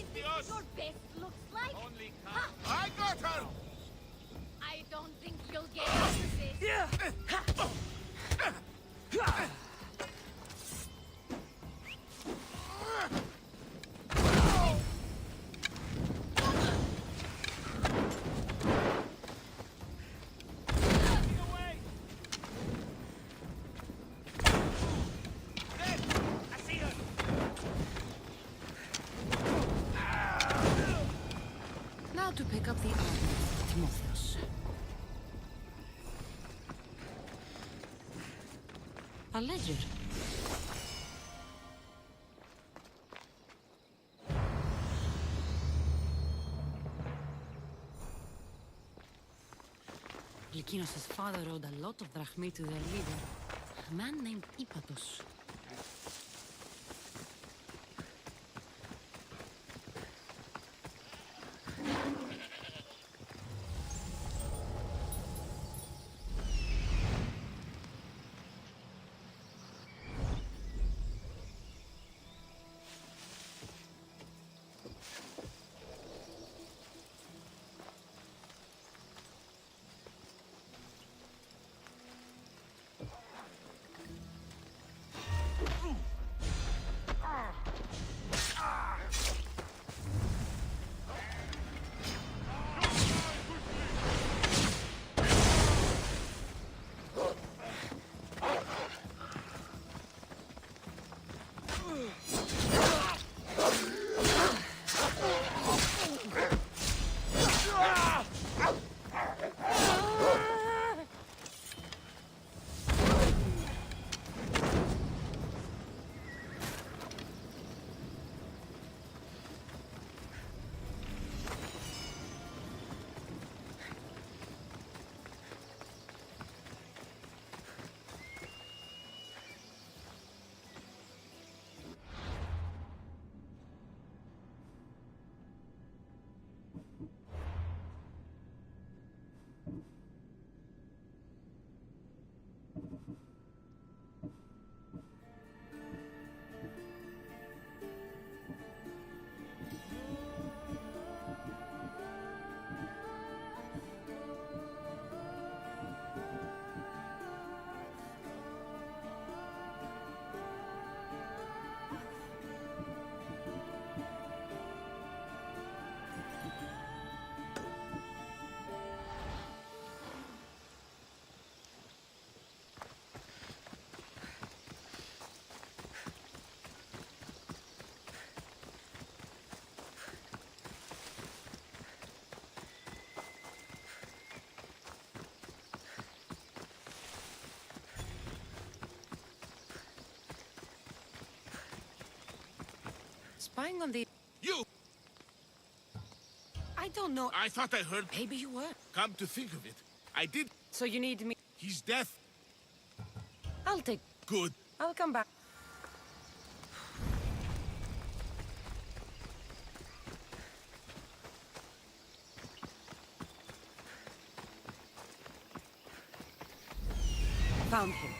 E: Misthios!
C: Your best looks like?
E: Only
C: Ha!
E: come. I got her!
C: I don't think you'll get opposite.
B: Now to pick up the armor, Timotheus. A ledger. Lykinos' father owed a lot of drachmae to their leader, a man named Ipatos. Spying on the...
E: You!
B: I don't know.
E: I thought I heard...
B: Maybe you were.
E: Come to think of it, I did...
B: So you need me...
E: He's deaf.
B: I'll take...
E: Good.
B: I'll come back. Found him.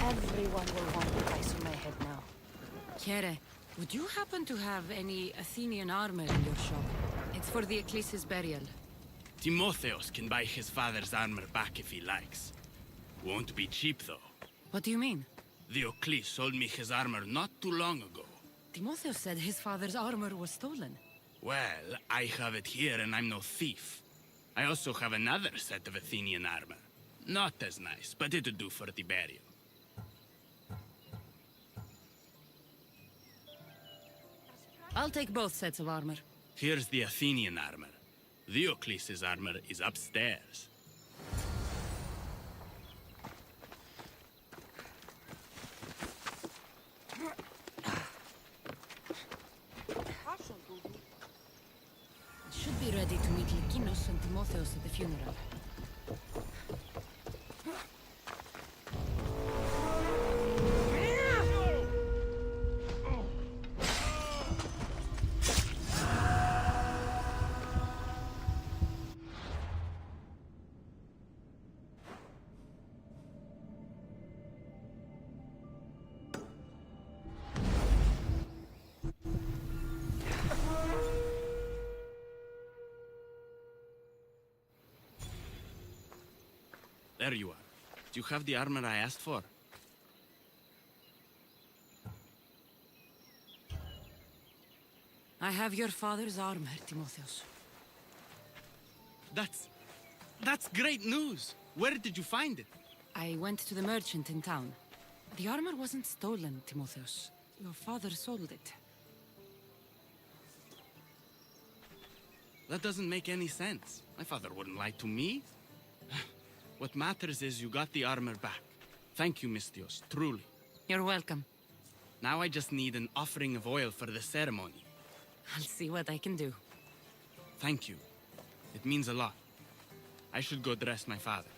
B: Everyone will want the price on my head now. Kere, would you happen to have any Athenian armor in your shop? It's for the Ecclesi's burial.
L: Timotheus can buy his father's armor back if he likes. Won't be cheap, though.
B: What do you mean?
L: The Eccles sold me his armor not too long ago.
B: Timotheus said his father's armor was stolen.
L: Well, I have it here and I'm no thief. I also have another set of Athenian armor. Not as nice, but it'll do for the burial.
B: I'll take both sets of armor.
L: Here's the Athenian armor. Diocles' armor is upstairs.
B: be ready to meet Lykinos and Timotheos at the funeral.
L: There you are. Do you have the armor I asked for?
B: I have your father's armor, Timotheos.
L: That's great news! Where did you find it?
B: I went to the merchant in town. The armor wasn't stolen, Timotheos. Your father sold it.
L: That doesn't make any sense. My father wouldn't lie to me. What matters is you got the armor back. Thank you, Misthios, truly.
B: You're welcome.
L: Now I just need an offering of oil for the ceremony.
B: I'll see what I can do.
L: Thank you. It means a lot. I should go dress my father.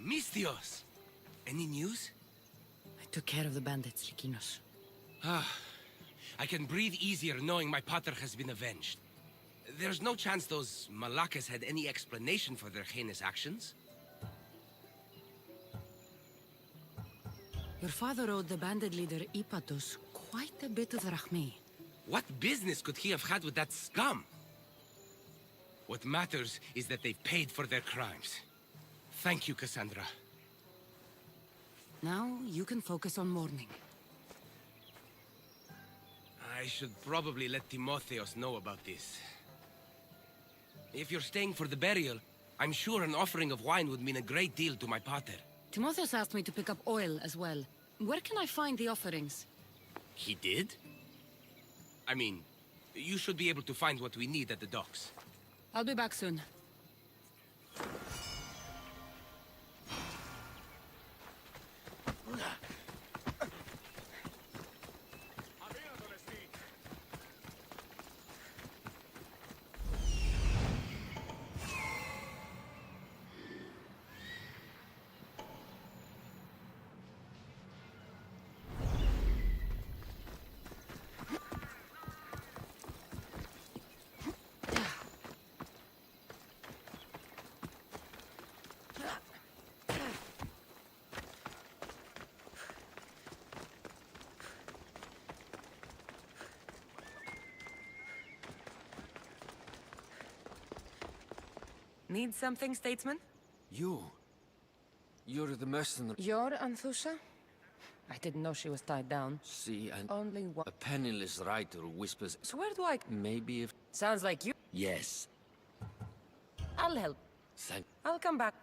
K: Misthios! Any news?
B: I took care of the bandits, Lykinos.
K: I can breathe easier knowing my pater has been avenged. There's no chance those Malakas had any explanation for their heinous actions?
B: Your father owed the bandit leader Ipatos quite a bit of rachmi.
K: What business could he have had with that scum? What matters is that they've paid for their crimes. Thank you, Cassandra.
B: Now you can focus on mourning.
K: I should probably let Timotheos know about this. If you're staying for the burial, I'm sure an offering of wine would mean a great deal to my pater.
B: Timotheos asked me to pick up oil as well. Where can I find the offerings?
K: He did? I mean, you should be able to find what we need at the docks.
B: I'll be back soon.
M: Need something, statesman?
N: You're the mercenary.
M: You're Anthusha? I didn't know she was tied down.
N: See,
M: Only one.
N: a penniless writer whispers.
M: So where do I...
N: Maybe if...
M: Sounds like you...
N: Yes.
M: I'll help.
N: Thank...
M: I'll come back.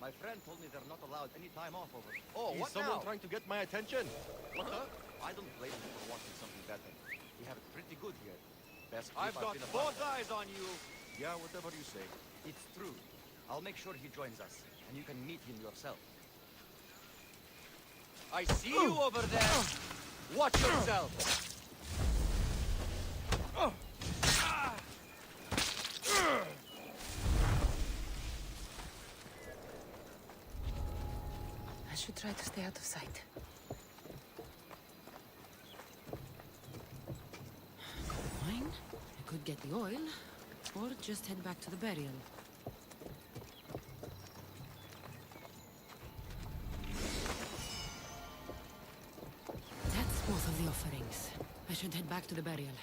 J: My friend told me they're not allowed any time off over. Oh, what someone trying to get my attention? What the? I don't blame you for wanting something better. We have it pretty good here. Best I've got both eyes on you. Yeah, whatever you say. It's true. I'll make sure he joins us, and you can meet him yourself. I see you over there. Watch yourself.
B: I should try to stay out of sight. Wine? I could get the oil, or just head back to the burial. That's both of the offerings. I should head back to the burial.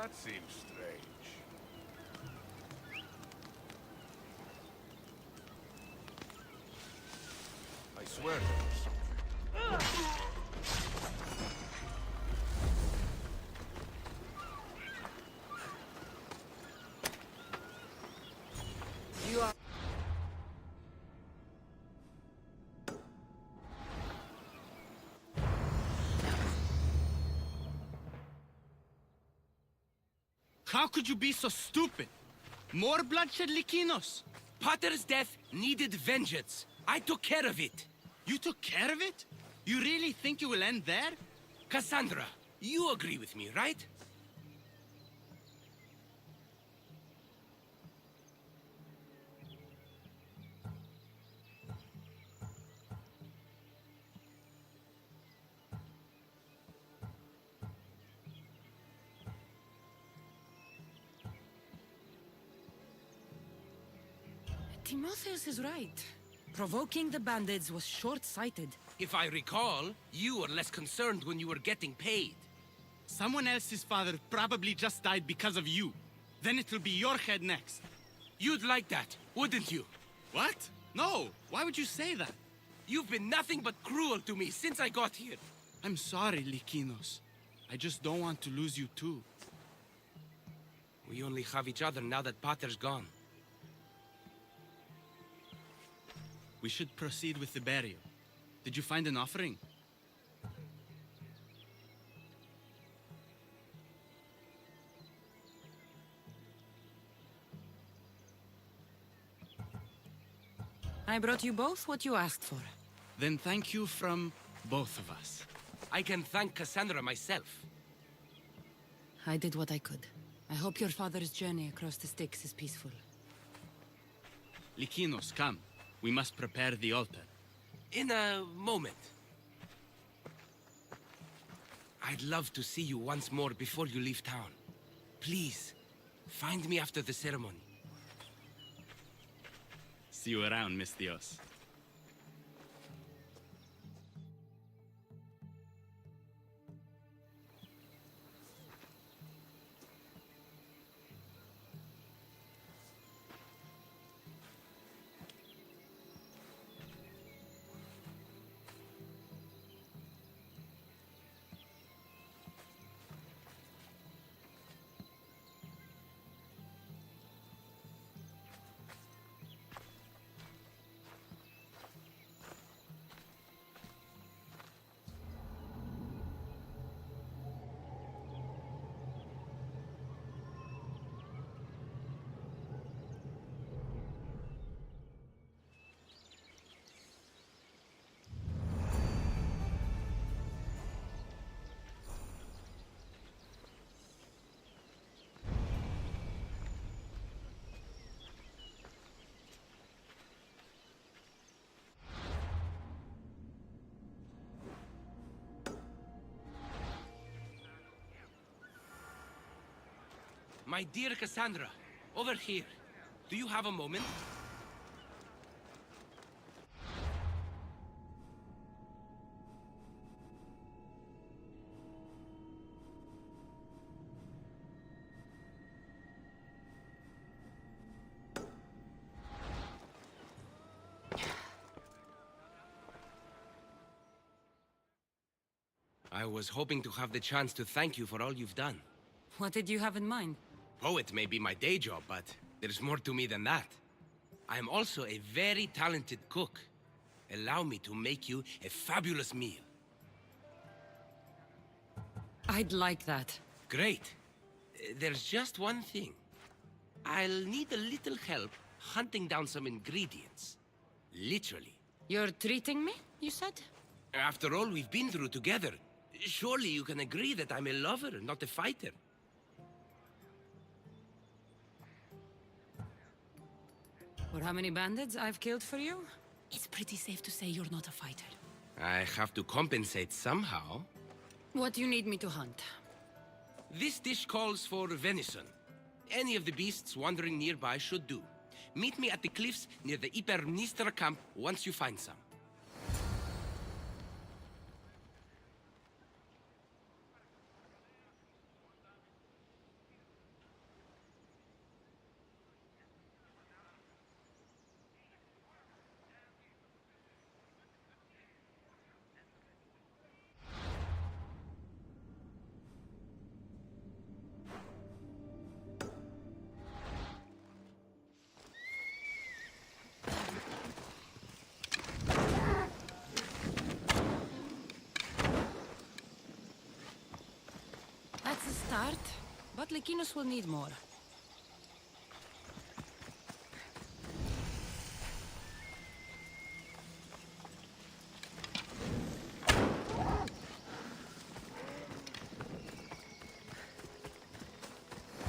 E: That seems strange. I swear there was something.
A: You are...
L: How could you be so stupid? More bloodshed, Likinos?
K: Potter's death needed vengeance. I took care of it.
L: You took care of it? You really think you will end there?
K: Cassandra, you agree with me, right?
B: Timotheus is right. Provoking the bandits was short-sighted.
K: If I recall, you were less concerned when you were getting paid.
L: Someone else's father probably just died because of you. Then it will be your head next.
K: You'd like that, wouldn't you?
L: What? No! Why would you say that?
K: You've been nothing but cruel to me since I got here.
L: I'm sorry, Likinos. I just don't want to lose you too.
K: We only have each other now that Potter's gone.
L: We should proceed with the burial. Did you find an offering?
B: I brought you both what you asked for.
L: Then thank you from both of us.
K: I can thank Cassandra myself.
B: I did what I could. I hope your father's journey across the Styx is peaceful.
L: Likinos, come. We must prepare the altar.
K: In a moment. I'd love to see you once more before you leave town. Please, find me after the ceremony.
L: See you around, Miss Dios.
K: My dear Cassandra, over here. Do you have a moment? I was hoping to have the chance to thank you for all you've done.
B: What did you have in mind?
K: Poet may be my day job, but there's more to me than that. I am also a very talented cook. Allow me to make you a fabulous meal.
B: I'd like that.
K: Great. There's just one thing. I'll need a little help hunting down some ingredients. Literally.
B: You're treating me, you said?
K: After all we've been through together, surely you can agree that I'm a lover, not a fighter.
B: For how many bandits I've killed for you? It's pretty safe to say you're not a fighter.
K: I have to compensate somehow.
B: What do you need me to hunt?
K: This dish calls for venison. Any of the beasts wandering nearby should do. Meet me at the cliffs near the Ipernistra camp once you find some.
B: start, but Lykinos will need more.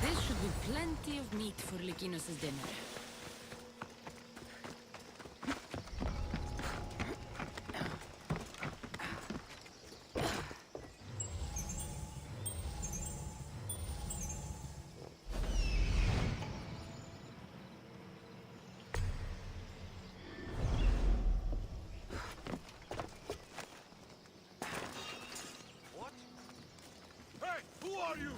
B: There should be plenty of meat for Lykinos' dinner.
E: Hey, who are you?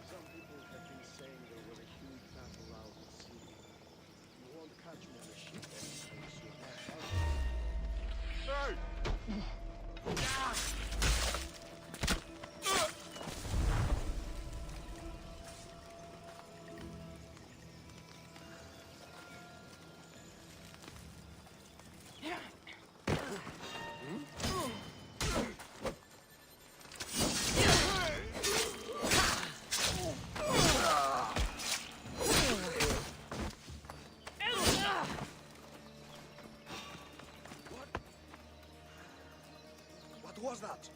J: Some people have been saying there was a huge battle out at sea. You won't catch me on a ship anytime soon.
E: Hey!
J: What was that?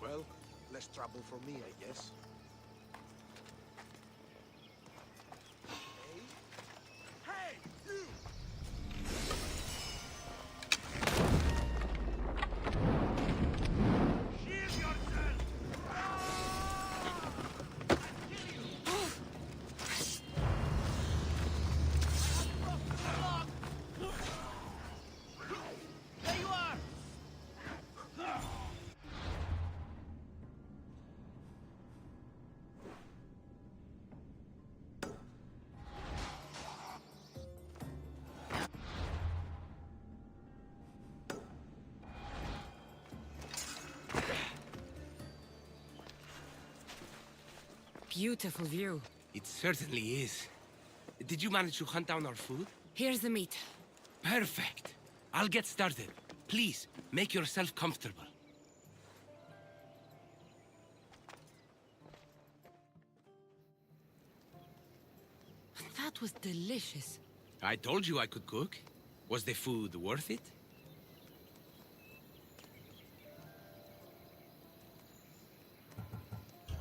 J: Well, less trouble for me, I guess.
E: Hey, you! Shield yourself!
C: There you are!
B: Beautiful view.
K: It certainly is. Did you manage to hunt down our food?
B: Here's the meat.
K: Perfect. I'll get started. Please, make yourself comfortable.
B: That was delicious.
K: I told you I could cook. Was the food worth it?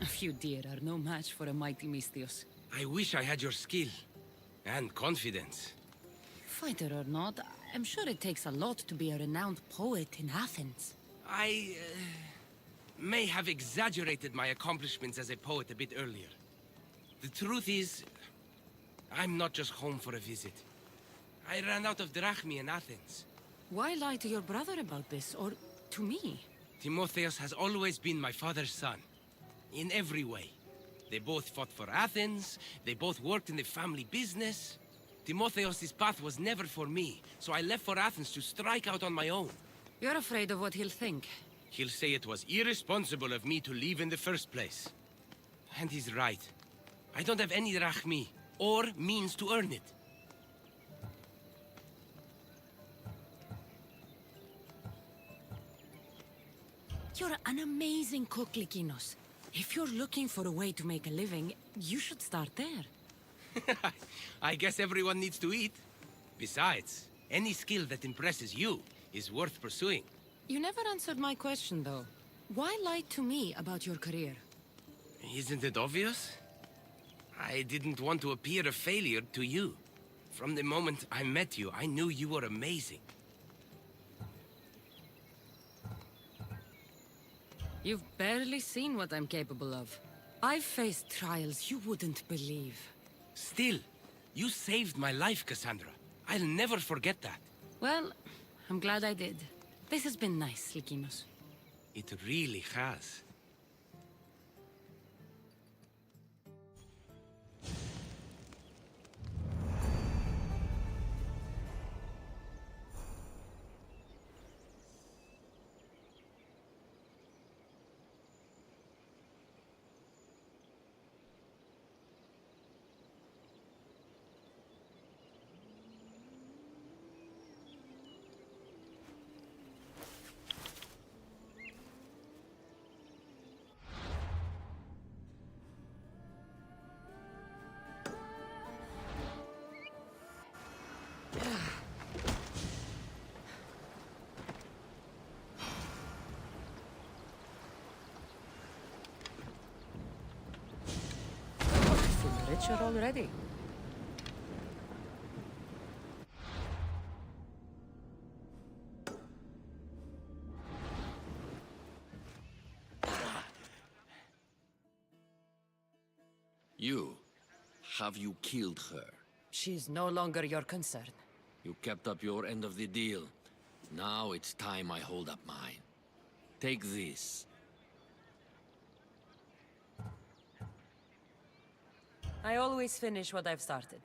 B: A few deer are no match for a mighty Misthios.
K: I wish I had your skill. And confidence.
B: Fighter or not, I'm sure it takes a lot to be a renowned poet in Athens.
K: I may have exaggerated my accomplishments as a poet a bit earlier. The truth is, I'm not just home for a visit. I ran out of drachmi in Athens.
B: Why lie to your brother about this, or to me?
K: Timotheos has always been my father's son. In every way. They both fought for Athens, they both worked in the family business. Timotheos' path was never for me, so I left for Athens to strike out on my own.
B: You're afraid of what he'll think.
K: He'll say it was irresponsible of me to leave in the first place. And he's right. I don't have any drachmi, or means to earn it.
B: You're an amazing cook, Lykinos. If you're looking for a way to make a living, you should start there.
K: I guess everyone needs to eat. Besides, any skill that impresses you is worth pursuing.
B: You never answered my question, though. Why lie to me about your career?
K: Isn't it obvious? I didn't want to appear a failure to you. From the moment I met you, I knew you were amazing.
B: You've barely seen what I'm capable of. I've faced trials you wouldn't believe.
K: Still, you saved my life, Cassandra. I'll never forget that.
B: Well, I'm glad I did. This has been nice, Lykinos.
K: It really has.
M: bet you're all ready.
N: Have you killed her?
M: She's no longer your concern.
N: You kept up your end of the deal. Now it's time I hold up mine. Take this.
M: I always finish what I've started.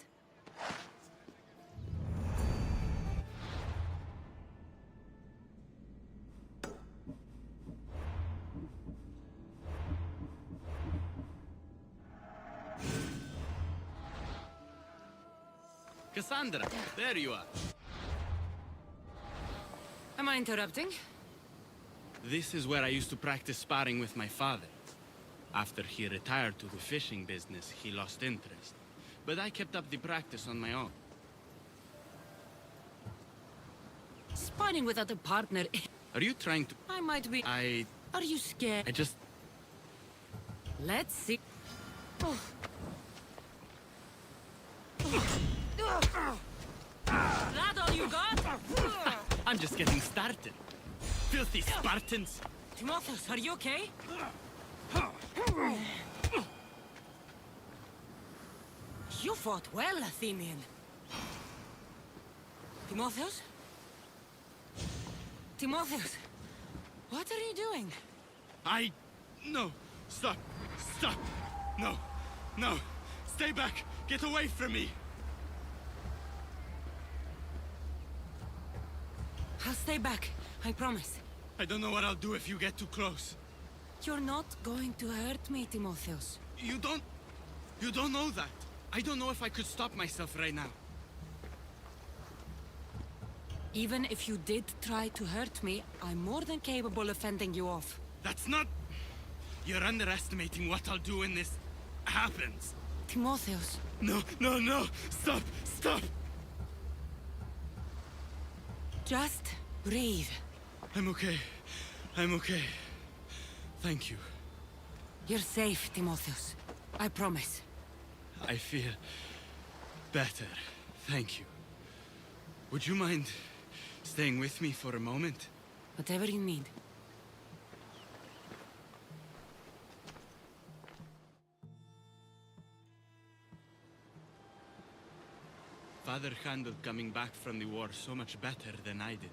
L: Cassandra, there you are.
M: Am I interrupting?
L: This is where I used to practice sparring with my father. After he retired to the fishing business, he lost interest. But I kept up the practice on my own.
M: Sparring without a partner...
L: Are you trying to...
M: I might be... Are you scared?
L: I just...
M: Let's see... Oh. That all you got?
L: I'm just getting started. Filthy Spartans!
M: Timotheus, are you okay? You fought well, Athenian. Timotheus? Timotheus, what are you doing?
L: No! Stop! Stop! No! No! Stay back! Get away from me!
M: I'll stay back, I promise.
L: I don't know what I'll do if you get too close.
M: You're not going to hurt me, Timotheus.
L: You don't know that. I don't know if I could stop myself right now.
M: Even if you did try to hurt me, I'm more than capable of fending you off.
L: That's not... You're underestimating what I'll do when this happens.
M: Timotheus.
L: No, no, no! Stop! Stop!
M: Just breathe.
L: I'm okay. I'm okay. Thank you.
M: You're safe, Timotheus. I promise.
L: I feel better. Thank you. Would you mind staying with me for a moment?
M: Whatever you need.
L: Father handled coming back from the war so much better than I did.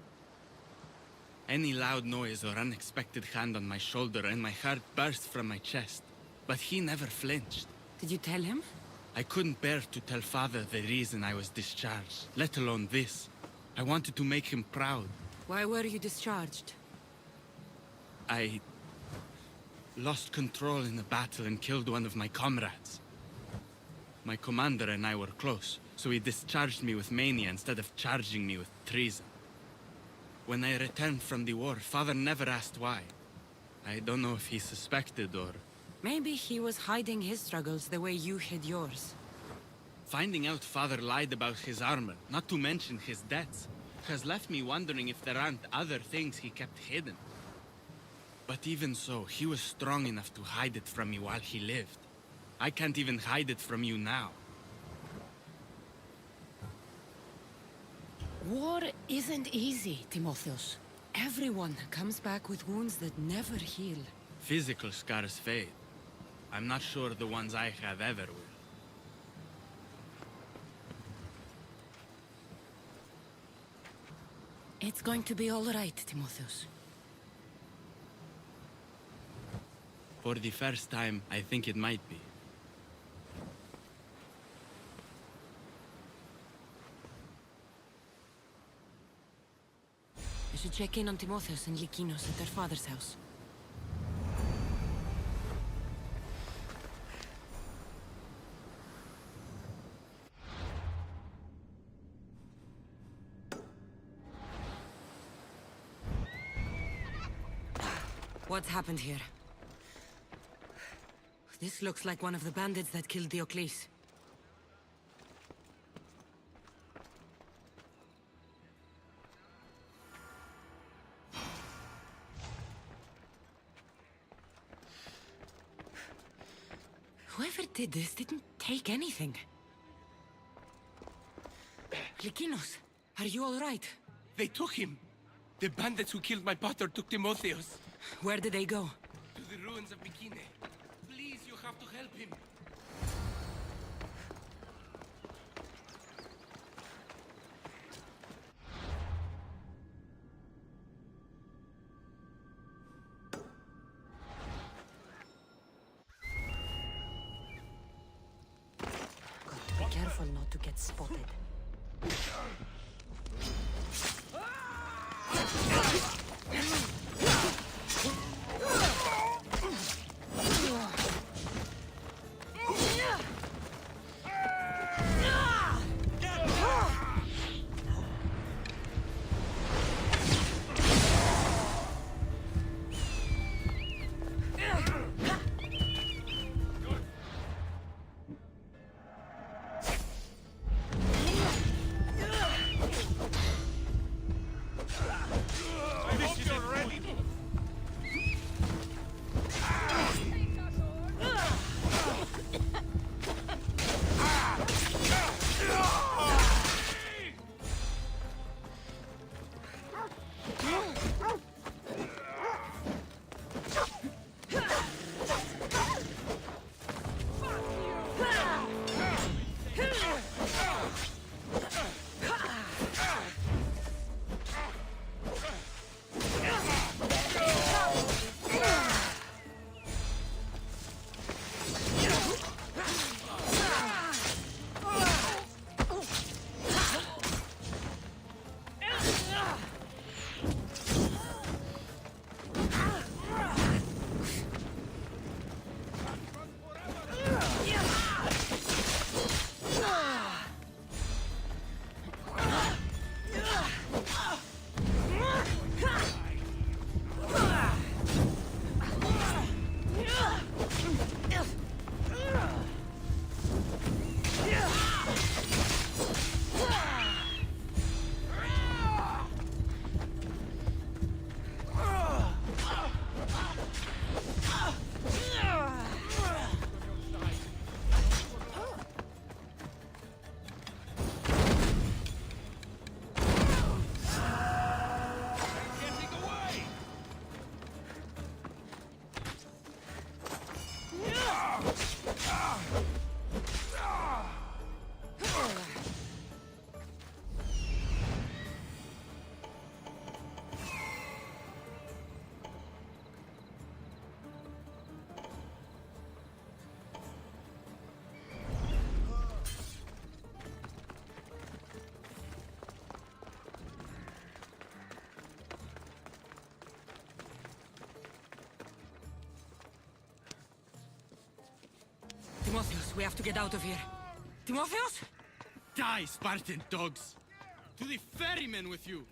L: Any loud noise or unexpected hand on my shoulder and my heart burst from my chest. But he never flinched.
M: Did you tell him?
L: I couldn't bear to tell Father the reason I was discharged, let alone this. I wanted to make him proud.
M: Why were you discharged?
L: I lost control in a battle and killed one of my comrades. My commander and I were close, so he discharged me with mania instead of charging me with treason. When I returned from the war, Father never asked why. I don't know if he suspected or...
M: Maybe he was hiding his struggles the way you hid yours.
L: Finding out Father lied about his armor, not to mention his debts, has left me wondering if there aren't other things he kept hidden. But even so, he was strong enough to hide it from me while he lived. I can't even hide it from you now.
M: War isn't easy, Timotheus. Everyone comes back with wounds that never heal.
L: Physical scars fade. I'm not sure the ones I have ever will.
M: It's going to be all right, Timotheus.
L: For the first time, I think it might be.
M: I should check in on Timotheus and Lykinos at their father's house. What's happened here? This looks like one of the bandits that killed Diocles. Whoever did this didn't take anything. Lykinos, are you all right?
K: They took him. The bandits who killed my pater took Timotheos.
M: Where did they go?
K: To the ruins of Bikine. Please, you have to help him.
B: Got to be careful not to get spotted.
M: Timotheos, we have to get out of here. Timotheos?
L: Die, Spartan dogs! To the ferrymen with you!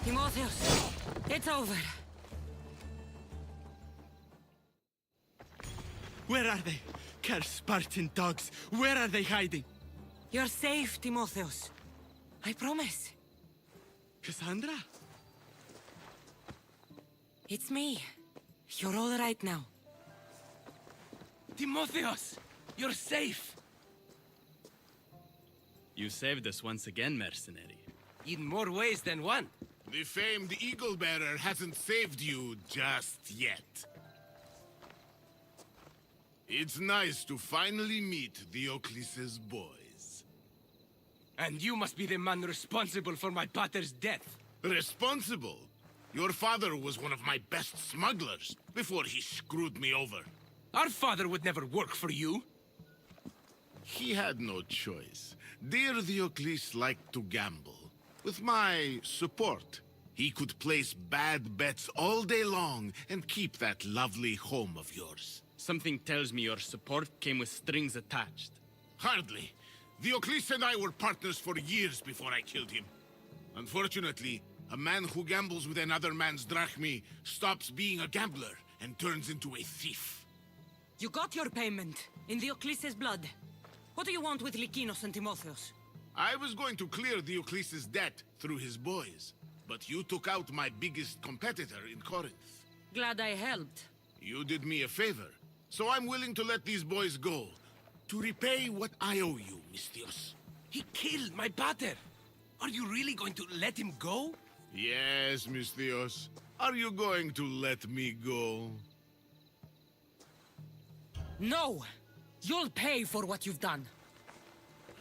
M: Timotheos, it's over.
L: Where are they? Cursed Spartan dogs! Where are they hiding?
M: You're safe, Timotheos. I promise.
L: Cassandra?
M: It's me. You're all right now.
K: Timotheos! You're safe!
L: You saved us once again, mercenary.
K: In more ways than one.
E: The famed Eagle-Bearer hasn't saved you just yet. It's nice to finally meet Diocles' boys.
K: And you must be the man responsible for my pater's death.
E: Responsible? Your father was one of my best smugglers before he screwed me over.
K: Our father would never work for you.
E: He had no choice. Dear Diocles liked to gamble. With my support, he could place bad bets all day long and keep that lovely home of yours.
L: Something tells me your support came with strings attached.
E: Hardly. Diocles and I were partners for years before I killed him. Unfortunately, a man who gambles with another man's drachmi stops being a gambler and turns into a thief.
M: You got your payment, in Diocles' blood. What do you want with Lykinos and Timotheos?
E: I was going to clear Diocles' debt through his boys, but you took out my biggest competitor in Corinth.
M: Glad I helped.
E: You did me a favor, so I'm willing to let these boys go, to repay what I owe you, Misthios.
K: He killed my pater! Are you really going to let him go?
E: Yes, Misthios. Are you going to let me go?
M: No! You'll pay for what you've done.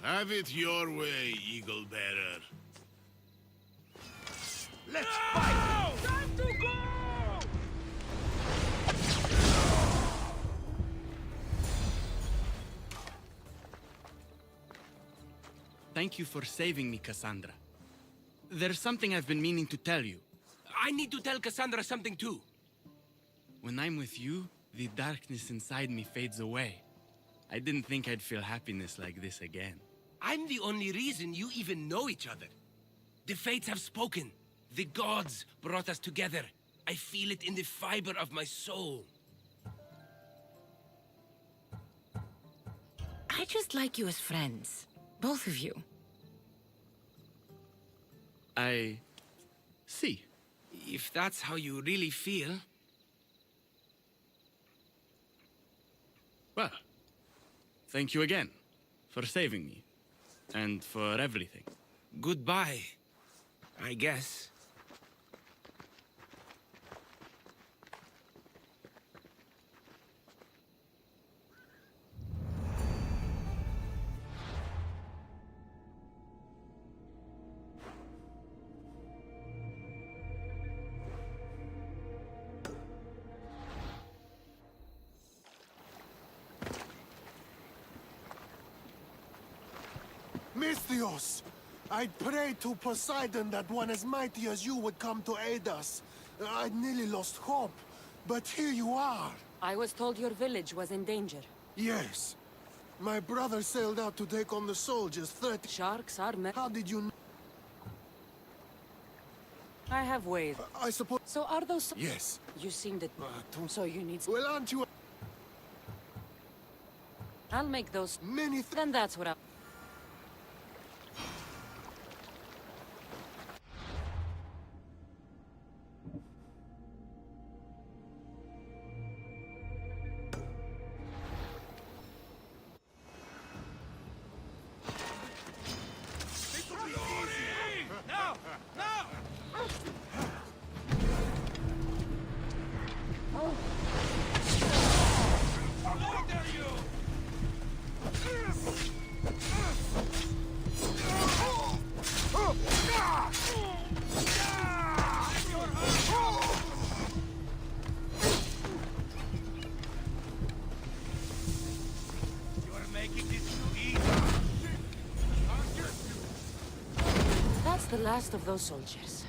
E: Have it your way, Eagle-Bearer.
K: Let's fight!
C: Time to go!
L: Thank you for saving me, Cassandra. There's something I've been meaning to tell you.
K: I need to tell Cassandra something too.
L: When I'm with you, the darkness inside me fades away. I didn't think I'd feel happiness like this again.
K: I'm the only reason you even know each other. The fates have spoken. The gods brought us together. I feel it in the fiber of my soul.
M: I just like you as friends. Both of you.
L: I see.
K: If that's how you really feel...
L: Well, thank you again for saving me. And for everything.
K: Goodbye, I guess.
O: Misthios! I'd prayed to Poseidon that one as mighty as you would come to aid us. I'd nearly lost hope, but here you are.
B: I was told your village was in danger.
O: Yes. My brother sailed out to take on the soldiers,
B: Sharks are
O: How did you know?
B: I have ways.
O: I suppose...
B: So are those...
O: Yes.
B: You seemed it... So you need...
O: Well, aren't you...
B: I'll make those...
O: Many...
B: Then that's what I... That's the last of those soldiers.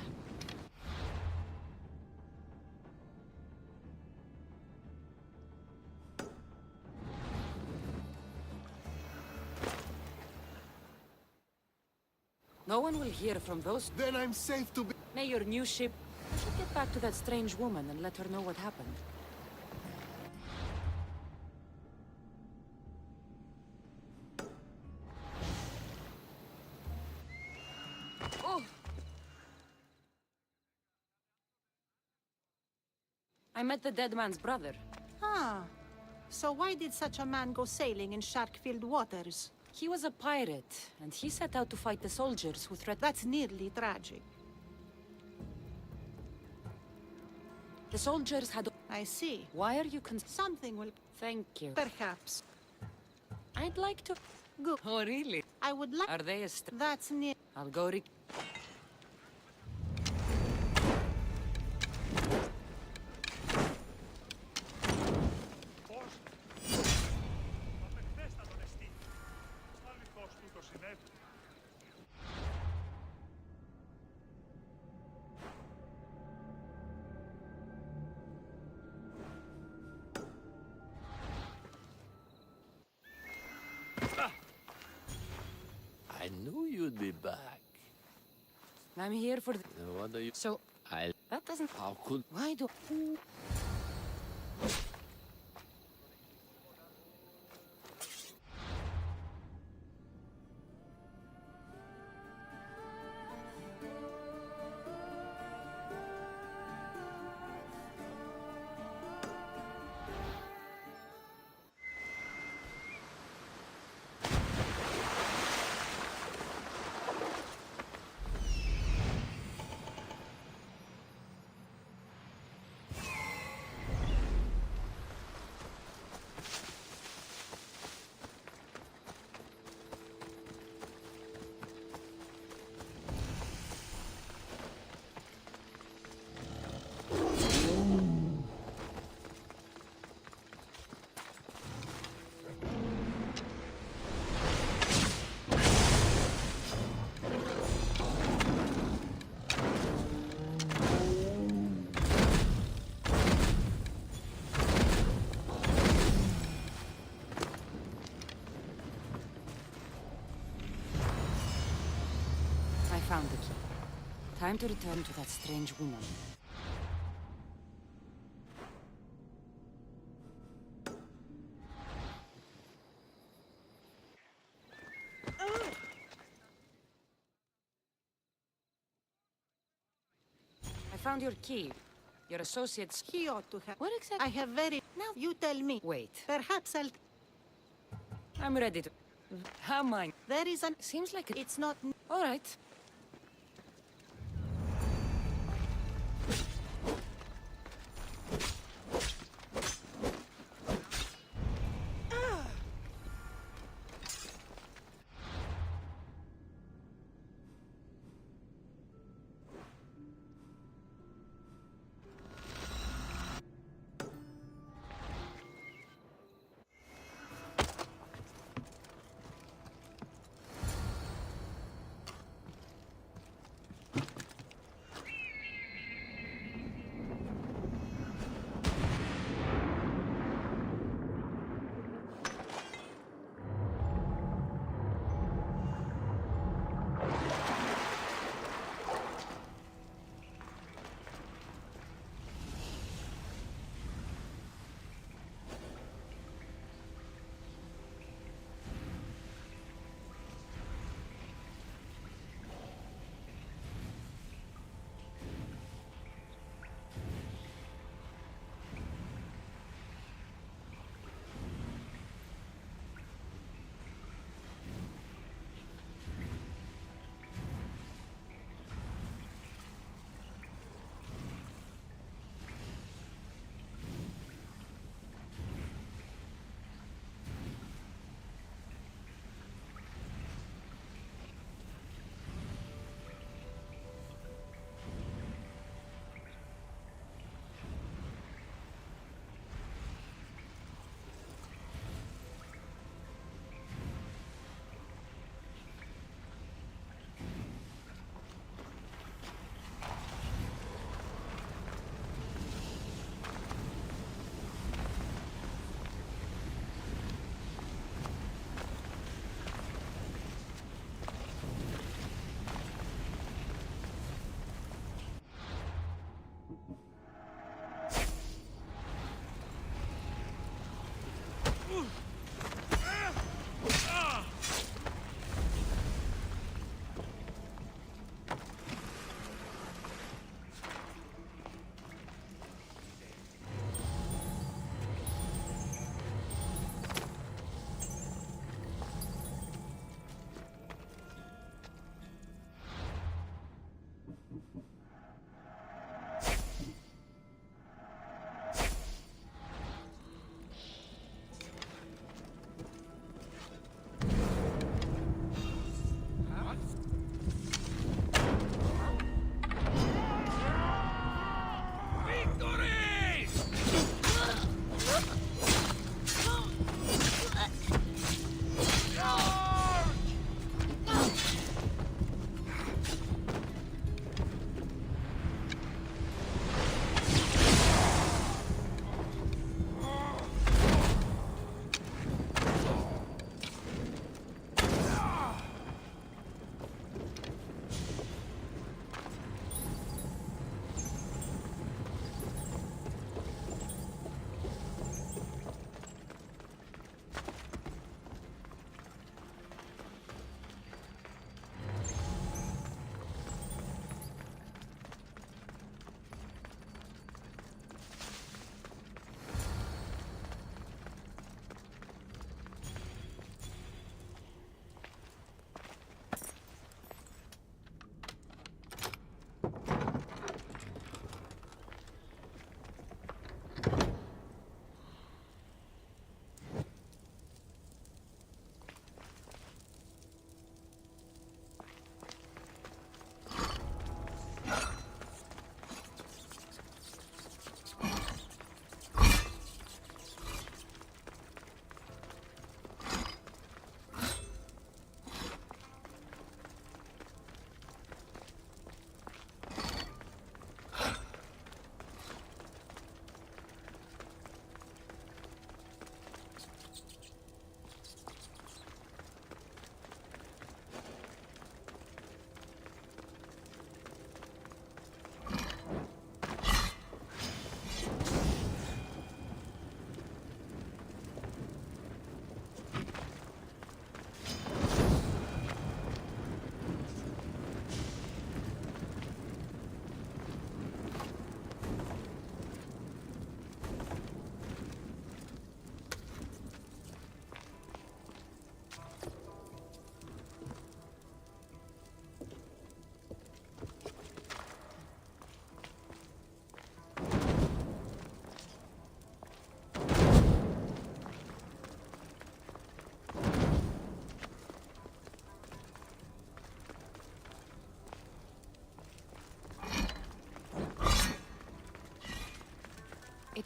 B: No one will hear from those...
O: Then I'm safe to be...
B: May your new ship... I should get back to that strange woman and let her know what happened. I met the dead man's brother.
I: Ah. So why did such a man go sailing in shark-filled waters?
B: He was a pirate, and he set out to fight the soldiers who threatened...
I: That's nearly tragic.
B: The soldiers had...
I: I see.
B: Why are you
I: Something will...
B: Thank you.
I: Perhaps.
B: I'd like to...
I: Good.
B: Oh, really?
I: I would like...
B: Are they
I: That's near...
B: I'll go
N: I knew you'd be back.
B: I'm here for the...
N: What are you...
B: So... That doesn't...
N: How could...
B: Why do... I found the key. Time to return to that strange woman. I found your key. Your associates...
I: He ought to have...
B: What exactly?
I: I have very... Now, you tell me.
B: Wait.
I: Perhaps I'll...
B: I'm ready to... How mine?
I: There is an...
B: Seems like
I: It's not...
B: All right.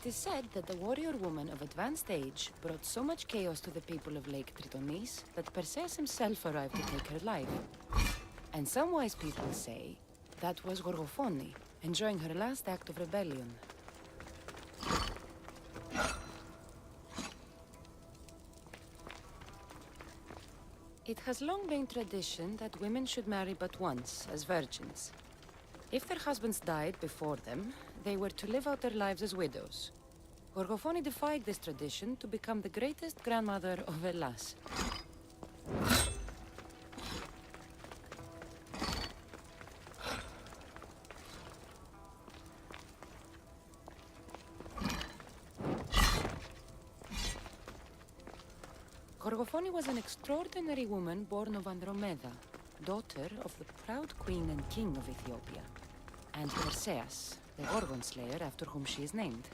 B: It is said that the warrior woman of advanced age brought so much chaos to the people of Lake Tritonis that Perseus himself arrived to take her life. And some wise people say that was Gorgophone, enjoying her last act of rebellion. It has long been tradition that women should marry but once, as virgins. If their husbands died before them, they were to live out their lives as widows. Gorgophone defied this tradition to become the greatest grandmother of Hellas. Gorgophone was an extraordinary woman born of Andromeda, daughter of the proud queen and king of Ethiopia, and Perseus, the Gorgon slayer after whom she is named.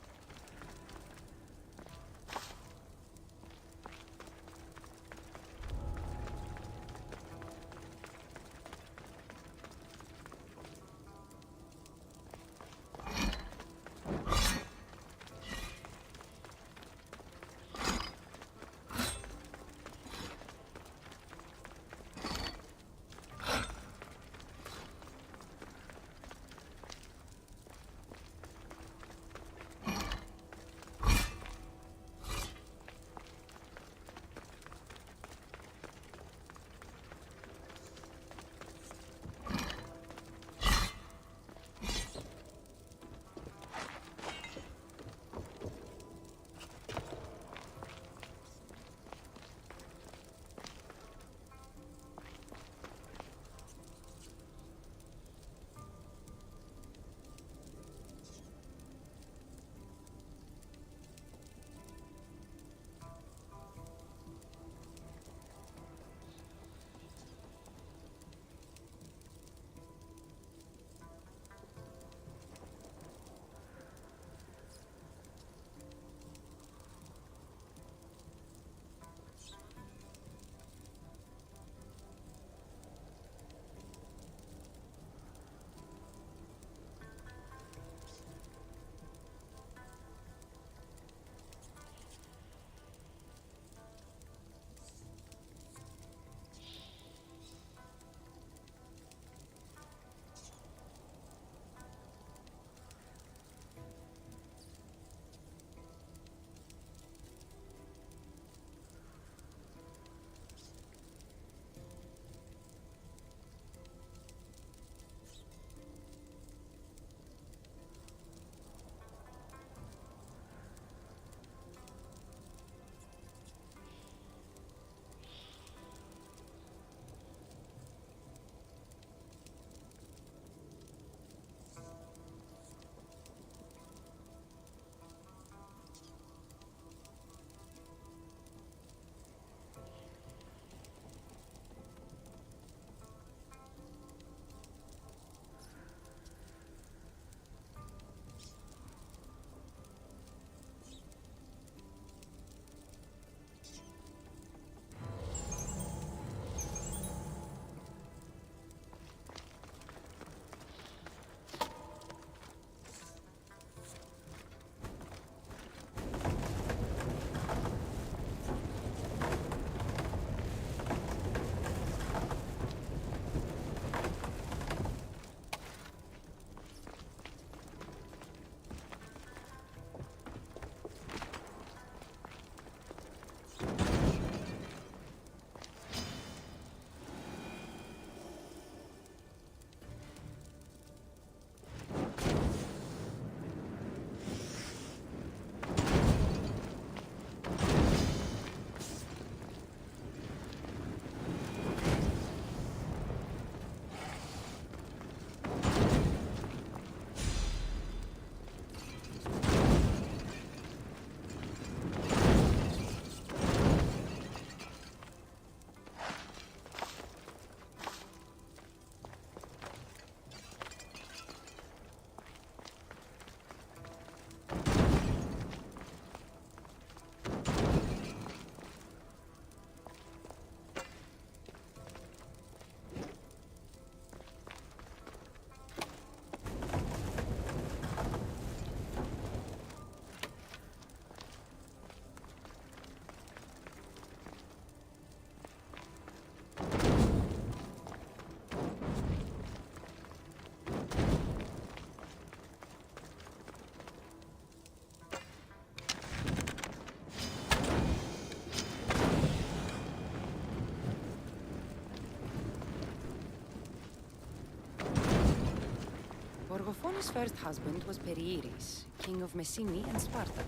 M: Achilles' first husband was Perieres, king of Messini and Sparta.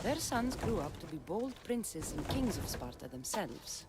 M: Their sons grew up to be bold princes and kings of Sparta themselves.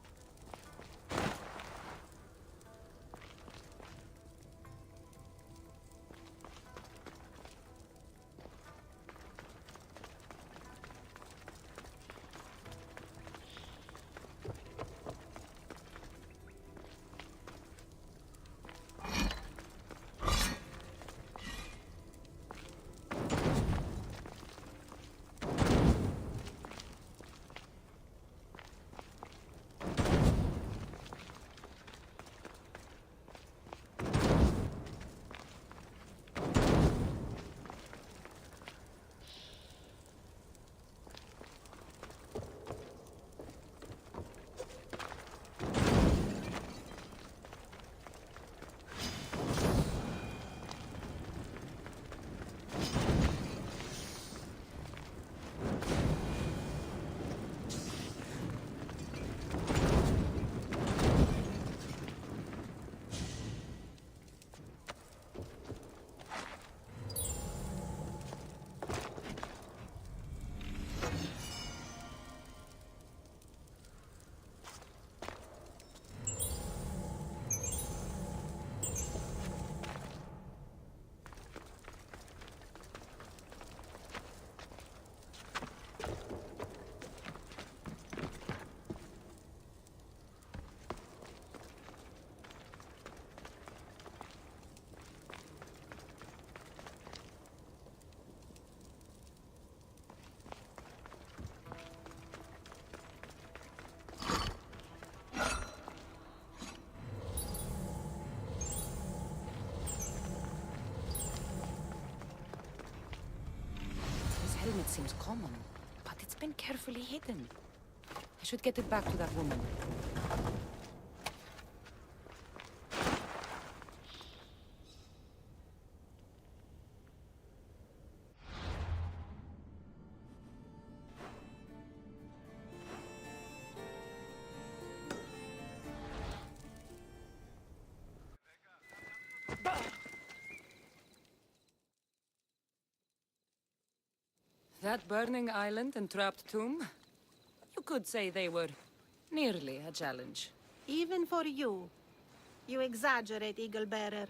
M: It seems common, but it's been carefully hidden. I should get it back to that woman. That burning island and trapped tomb? You could say they were nearly a challenge.
I: Even for you. You exaggerate, Eagle-Bearer.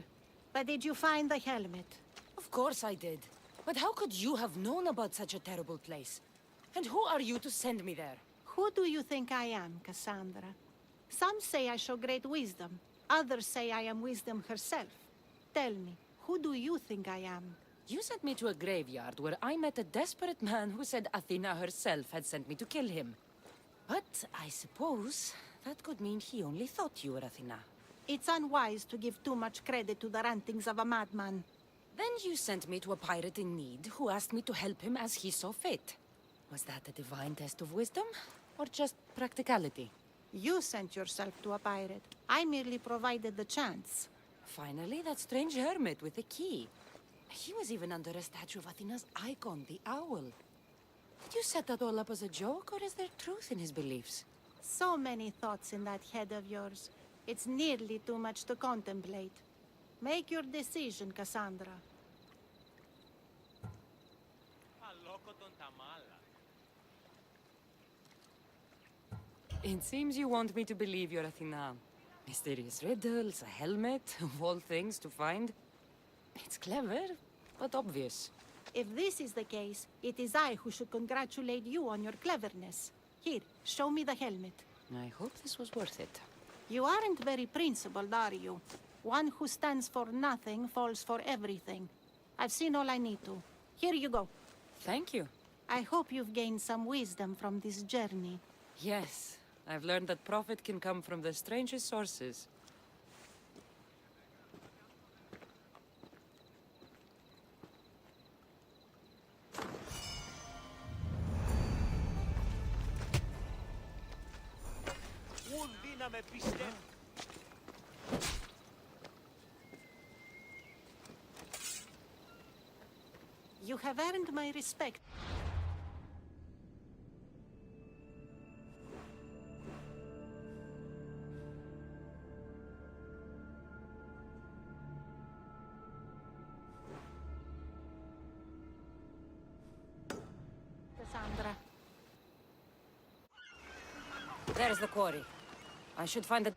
I: But did you find the helmet?
M: Of course I did. But how could you have known about such a terrible place? And who are you to send me there?
I: Who do you think I am, Cassandra? Some say I show great wisdom. Others say I am wisdom herself. Tell me, who do you think I am?
M: You sent me to a graveyard where I met a desperate man who said Athena herself had sent me to kill him. But I suppose that could mean he only thought you were Athena.
I: It's unwise to give too much credit to the rantings of a madman.
M: Then you sent me to a pirate in need who asked me to help him as he saw fit. Was that a divine test of wisdom, or just practicality?
I: You sent yourself to a pirate. I merely provided the chance.
M: Finally, that strange hermit with the key. He was even under a statue of Athena's icon, the owl. Did you set that all up as a joke, or is there truth in his beliefs?
I: So many thoughts in that head of yours. It's nearly too much to contemplate. Make your decision, Cassandra.
M: It seems you want me to believe you're Athena. Mysterious riddles, a helmet, of all things to find. It's clever, but obvious.
I: If this is the case, it is I who should congratulate you on your cleverness. Here, show me the helmet.
M: I hope this was worth it.
I: You aren't very principled, are you? One who stands for nothing falls for everything. I've seen all I need to. Here you go.
M: Thank you.
I: I hope you've gained some wisdom from this journey.
M: Yes, I've learned that profit can come from the strangest sources.
I: You have earned my respect.
B: There's the quarry. I should find the